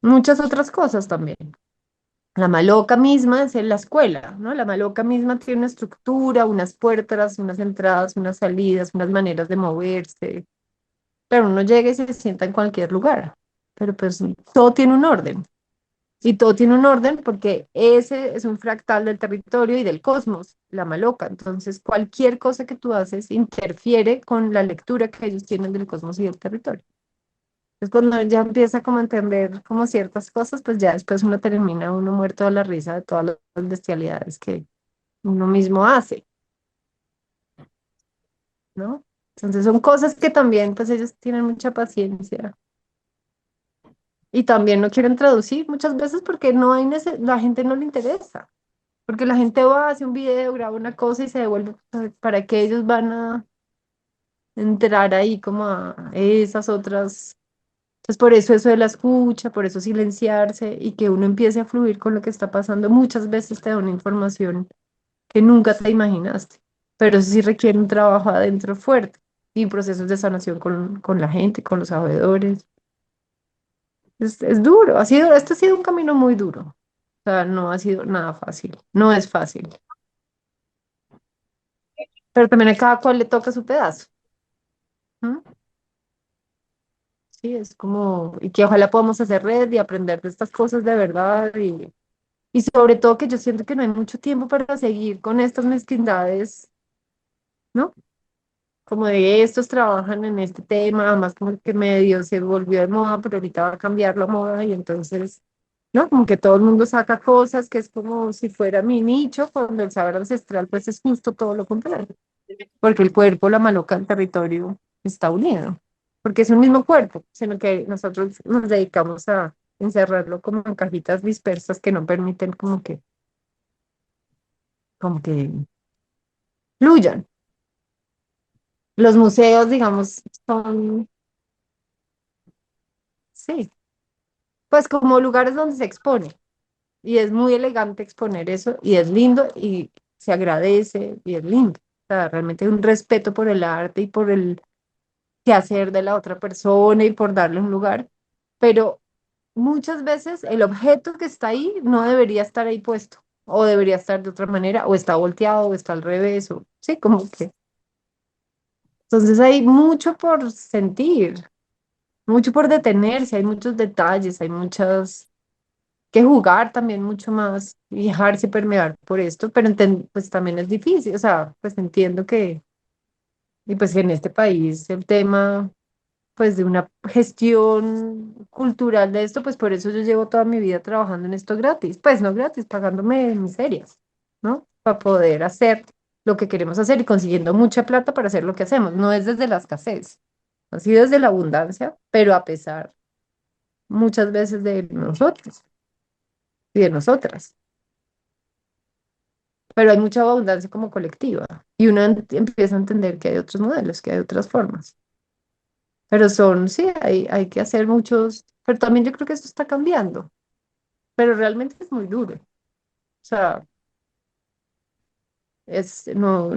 Muchas otras cosas también. La maloca misma es en la escuela, ¿no? La maloca misma tiene una estructura, unas puertas, unas entradas, unas salidas, unas maneras de moverse. Claro, uno llega y se sienta en cualquier lugar, pero pues todo tiene un orden. Y todo tiene un orden porque ese es un fractal del territorio y del cosmos, la maloca. Entonces, cualquier cosa que tú haces interfiere con la lectura que ellos tienen del cosmos y del territorio. Entonces, cuando ya empieza como a entender como ciertas cosas, pues ya después uno termina uno muerto de la risa de todas las bestialidades que uno mismo hace, ¿no? Entonces, son cosas que también, pues ellos tienen mucha paciencia y también no quieren traducir muchas veces porque no hay la gente no le interesa. Porque la gente va, hace un video, graba una cosa y se devuelve. ¿Para que ellos van a entrar ahí como a esas otras? Entonces, por eso de la escucha, por eso silenciarse y que uno empiece a fluir con lo que está pasando, muchas veces te da una información que nunca te imaginaste. Pero eso sí requiere un trabajo adentro fuerte y procesos de sanación con la gente, con los sabedores. Es duro, este ha sido un camino muy duro. O sea, no ha sido nada fácil, no es fácil. Pero también a cada cual le toca su pedazo. ¿M? Sí, es como, y que ojalá podamos hacer red y aprender de estas cosas de verdad y sobre todo que yo siento que no hay mucho tiempo para seguir con estas mezquindades, ¿no? Como de estos trabajan en este tema, además como que medio se volvió de moda, pero ahorita va a cambiar la moda y entonces, ¿no? Como que todo el mundo saca cosas que es como si fuera mi nicho, cuando el saber ancestral pues es justo todo lo contrario. Porque el cuerpo, la maloca, el territorio está unido, porque es un mismo cuerpo, sino que nosotros nos dedicamos a encerrarlo como en cajitas dispersas que no permiten como que fluyan. Los museos, digamos, son, sí, pues como lugares donde se expone, y es muy elegante exponer eso, y es lindo, y se agradece, y es lindo. O sea, realmente hay un respeto por el arte y por el quehacer de la otra persona y por darle un lugar, pero muchas veces el objeto que está ahí no debería estar ahí puesto, o debería estar de otra manera, o está volteado, o está al revés, o sí, como que. Entonces hay mucho por sentir, mucho por detenerse, hay muchos detalles, hay muchas que jugar también mucho más y dejarse permear por esto, pero pues también es difícil, o sea, pues entiendo que, y pues en este país el tema pues de una gestión cultural de esto, pues por eso yo llevo toda mi vida trabajando en esto gratis, pues no gratis, pagándome miserias, ¿no? Para poder hacer lo que queremos hacer y consiguiendo mucha plata para hacer lo que hacemos. No es desde la escasez, ha sido desde la abundancia, pero a pesar muchas veces de nosotros y de nosotras. Pero hay mucha abundancia como colectiva y uno empieza a entender que hay otros modelos, que hay otras formas. Pero sí, hay que hacer muchos, pero también yo creo que esto está cambiando, pero realmente es muy duro. O sea, no,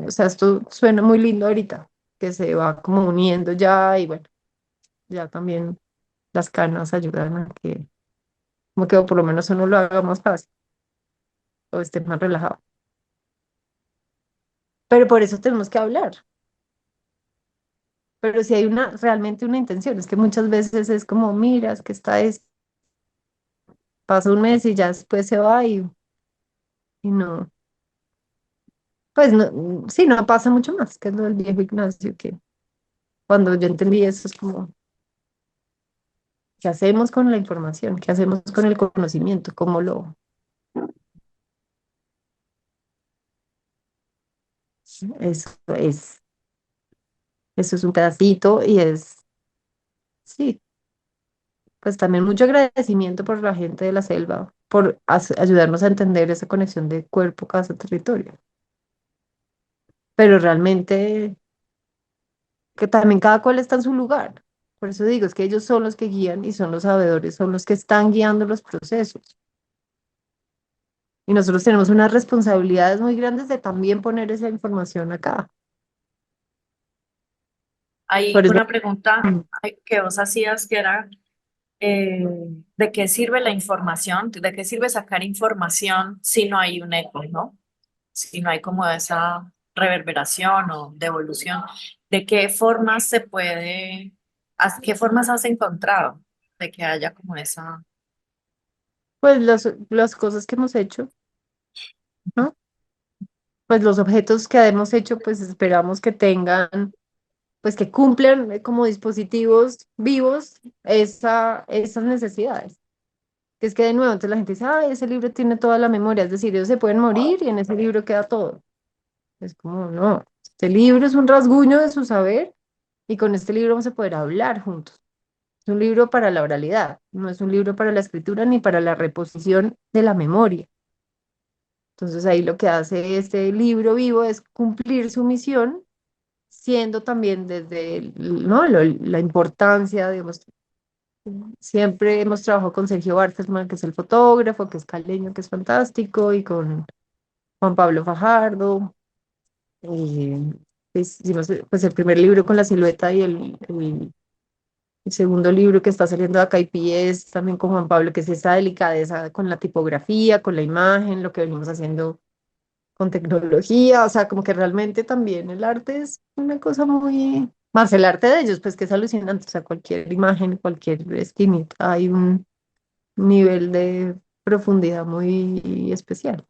o sea, esto suena muy lindo ahorita, que se va como uniendo ya y bueno, ya también las canas ayudan a que, como que por lo menos uno lo haga más fácil o esté más relajado. Pero por eso tenemos que hablar. Pero si hay realmente una intención, es que muchas veces es como, mira, es que pasa un mes y ya después se va y no. Pues no, sí, no pasa mucho más, que es lo del viejo Ignacio, que cuando yo entendí eso es como, ¿qué hacemos con la información? ¿Qué hacemos con el conocimiento? ¿Cómo eso es, eso es un pedacito y sí, pues también mucho agradecimiento por la gente de la selva, por ayudarnos a entender esa conexión de cuerpo, casa, territorio. Pero realmente que también cada cual está en su lugar. Por eso digo, es que ellos son los que guían y son los sabedores, son los que están guiando los procesos. Y nosotros tenemos unas responsabilidades muy grandes de también poner esa información acá. Hay Por eso, una pregunta mm, que vos hacías que era eh, ¿de qué sirve la información? ¿De qué sirve sacar información si no hay un eco, ¿no? Si no hay como esa reverberación o devolución. ¿De qué formas se puede, qué formas has encontrado de que haya como esa... pues las cosas que hemos hecho, ¿no? Pues los objetos que hemos hecho, pues esperamos que tengan, pues que cumplan como dispositivos vivos esas necesidades. Que es que de nuevo, entonces la gente dice, ah, ese libro tiene toda la memoria, es decir, ellos se pueden morir y en ese libro queda todo. Es como, no, este libro es un rasguño de su saber y con este libro vamos a poder hablar juntos. Es un libro para la oralidad, no es un libro para la escritura ni para la reposición de la memoria. Entonces ahí lo que hace este libro vivo es cumplir su misión, siendo también desde ¿no? La importancia, digamos, siempre hemos trabajado con Sergio Bartelsman, que es el fotógrafo, que es caleño, que es fantástico, y con Juan Pablo Fajardo. Y hicimos pues, el primer libro con la silueta y el segundo libro que está saliendo de acá y es también con Juan Pablo, que es esa delicadeza con la tipografía, con la imagen, lo que venimos haciendo con tecnología, o sea, como que realmente también el arte es una cosa muy, más el arte de ellos, pues que es alucinante, o sea, cualquier imagen, cualquier esquinita, hay un nivel de profundidad muy especial.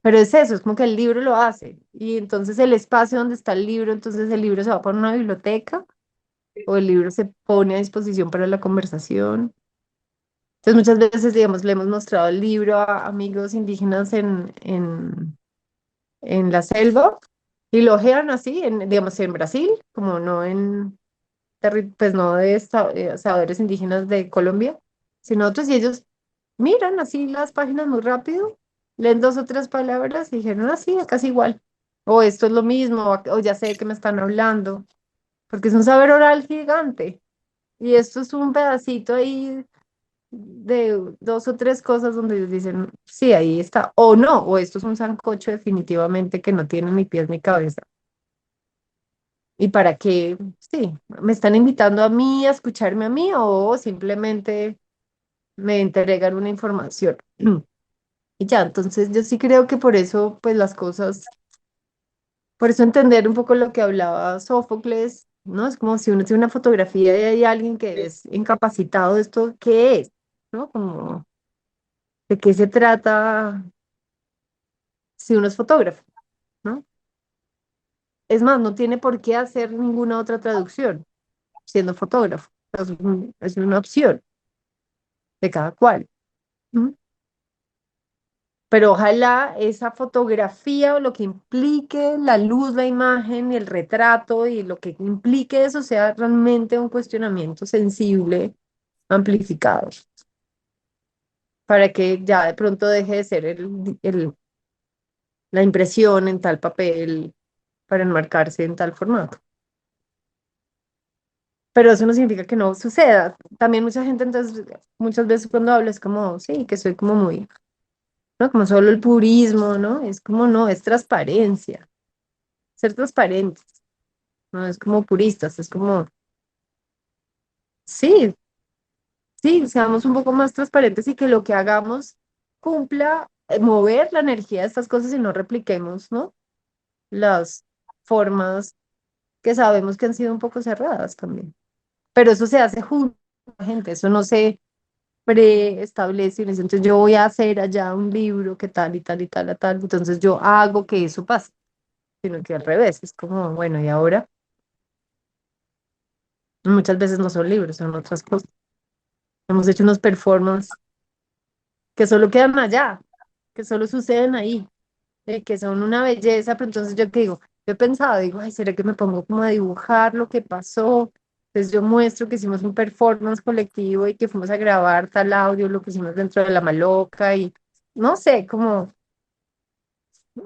Pero es eso, es como que el libro lo hace, y entonces el espacio donde está el libro, entonces el libro se va para una biblioteca, o el libro se pone a disposición para la conversación. Entonces muchas veces, digamos, le hemos mostrado el libro a amigos indígenas en la selva y lo ojean así, digamos, en Brasil, como no en, pues no de saberes indígenas de Colombia, sino otros, y ellos miran así las páginas muy rápido, leen dos o tres palabras y dijeron, así, es casi igual. O esto es lo mismo, o ya sé de qué me están hablando, porque es un saber oral gigante. Y esto es un pedacito ahí de dos o tres cosas donde ellos dicen, sí, ahí está, o no, o esto es un sancocho definitivamente que no tiene ni pies ni cabeza. ¿Y para qué? Sí, ¿me están invitando a mí a escucharme a mí o simplemente me entregan una información? Y ya, entonces yo sí creo que por eso, pues las cosas, por eso entender un poco lo que hablaba Sófocles, ¿no? Es como si uno tiene una fotografía y hay alguien que es incapacitado, ¿esto qué es? ¿No? Como, ¿de qué se trata si uno es fotógrafo? ¿No? Es más, no tiene por qué hacer ninguna otra traducción siendo fotógrafo. Es una opción de cada cual. ¿No? Pero ojalá esa fotografía o lo que implique la luz, la imagen, el retrato y lo que implique eso sea realmente un cuestionamiento sensible, amplificado, para que ya de pronto deje de ser la impresión en tal papel para enmarcarse en tal formato. Pero eso no significa que no suceda. También mucha gente, entonces, muchas veces cuando hablo es como, sí, que soy como muy, ¿no? Como solo el purismo, ¿no? Es como, no, es transparencia, ser transparentes, no es como puristas, es como, sí, sí, seamos un poco más transparentes y que lo que hagamos cumpla, mover la energía de estas cosas y no repliquemos, ¿no? Las formas que sabemos que han sido un poco cerradas también. Pero eso se hace junto a la gente, eso no se preestablece y dice, entonces yo voy a hacer allá un libro que tal y tal y tal y tal, entonces yo hago que eso pase, sino que al revés, es como, bueno, y ahora muchas veces no son libros, son otras cosas. Hemos hecho unos performances que solo quedan allá, que solo suceden ahí, que son una belleza, pero entonces yo qué digo, yo he pensado, digo, ay, ¿será que me pongo como a dibujar lo que pasó? Entonces yo muestro que hicimos un performance colectivo y que fuimos a grabar tal audio, lo que hicimos dentro de la maloca y no sé, como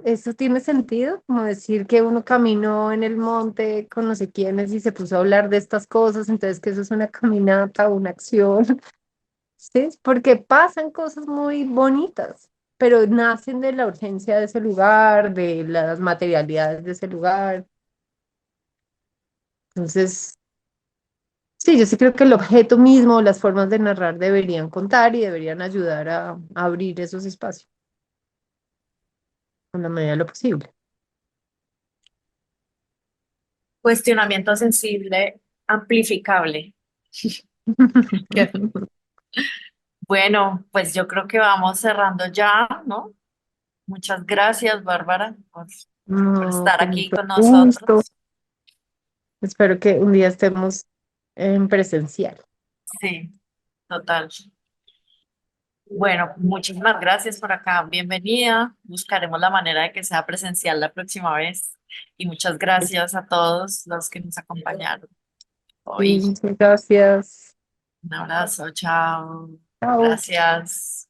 eso tiene sentido, como decir que uno caminó en el monte con no sé quiénes y se puso a hablar de estas cosas, entonces que eso es una caminata, una acción. Sí, porque pasan cosas muy bonitas, pero nacen de la urgencia de ese lugar, de las materialidades de ese lugar. Entonces, sí, yo sí creo que el objeto mismo, las formas de narrar deberían contar y deberían ayudar a abrir esos espacios en la medida de lo posible. Cuestionamiento sensible, amplificable. Que, bueno, pues yo creo que vamos cerrando ya, ¿no? Muchas gracias, Bárbara, por No, estar con aquí mucho con gusto. nosotros. Espero que un día estemos en presencial. Sí, total. Bueno, muchísimas gracias por acá. Bienvenida. Buscaremos la manera de que sea presencial la próxima vez. Y muchas gracias a todos los que nos acompañaron Sí, hoy. muchas gracias. Un abrazo, chao. Chao. Gracias.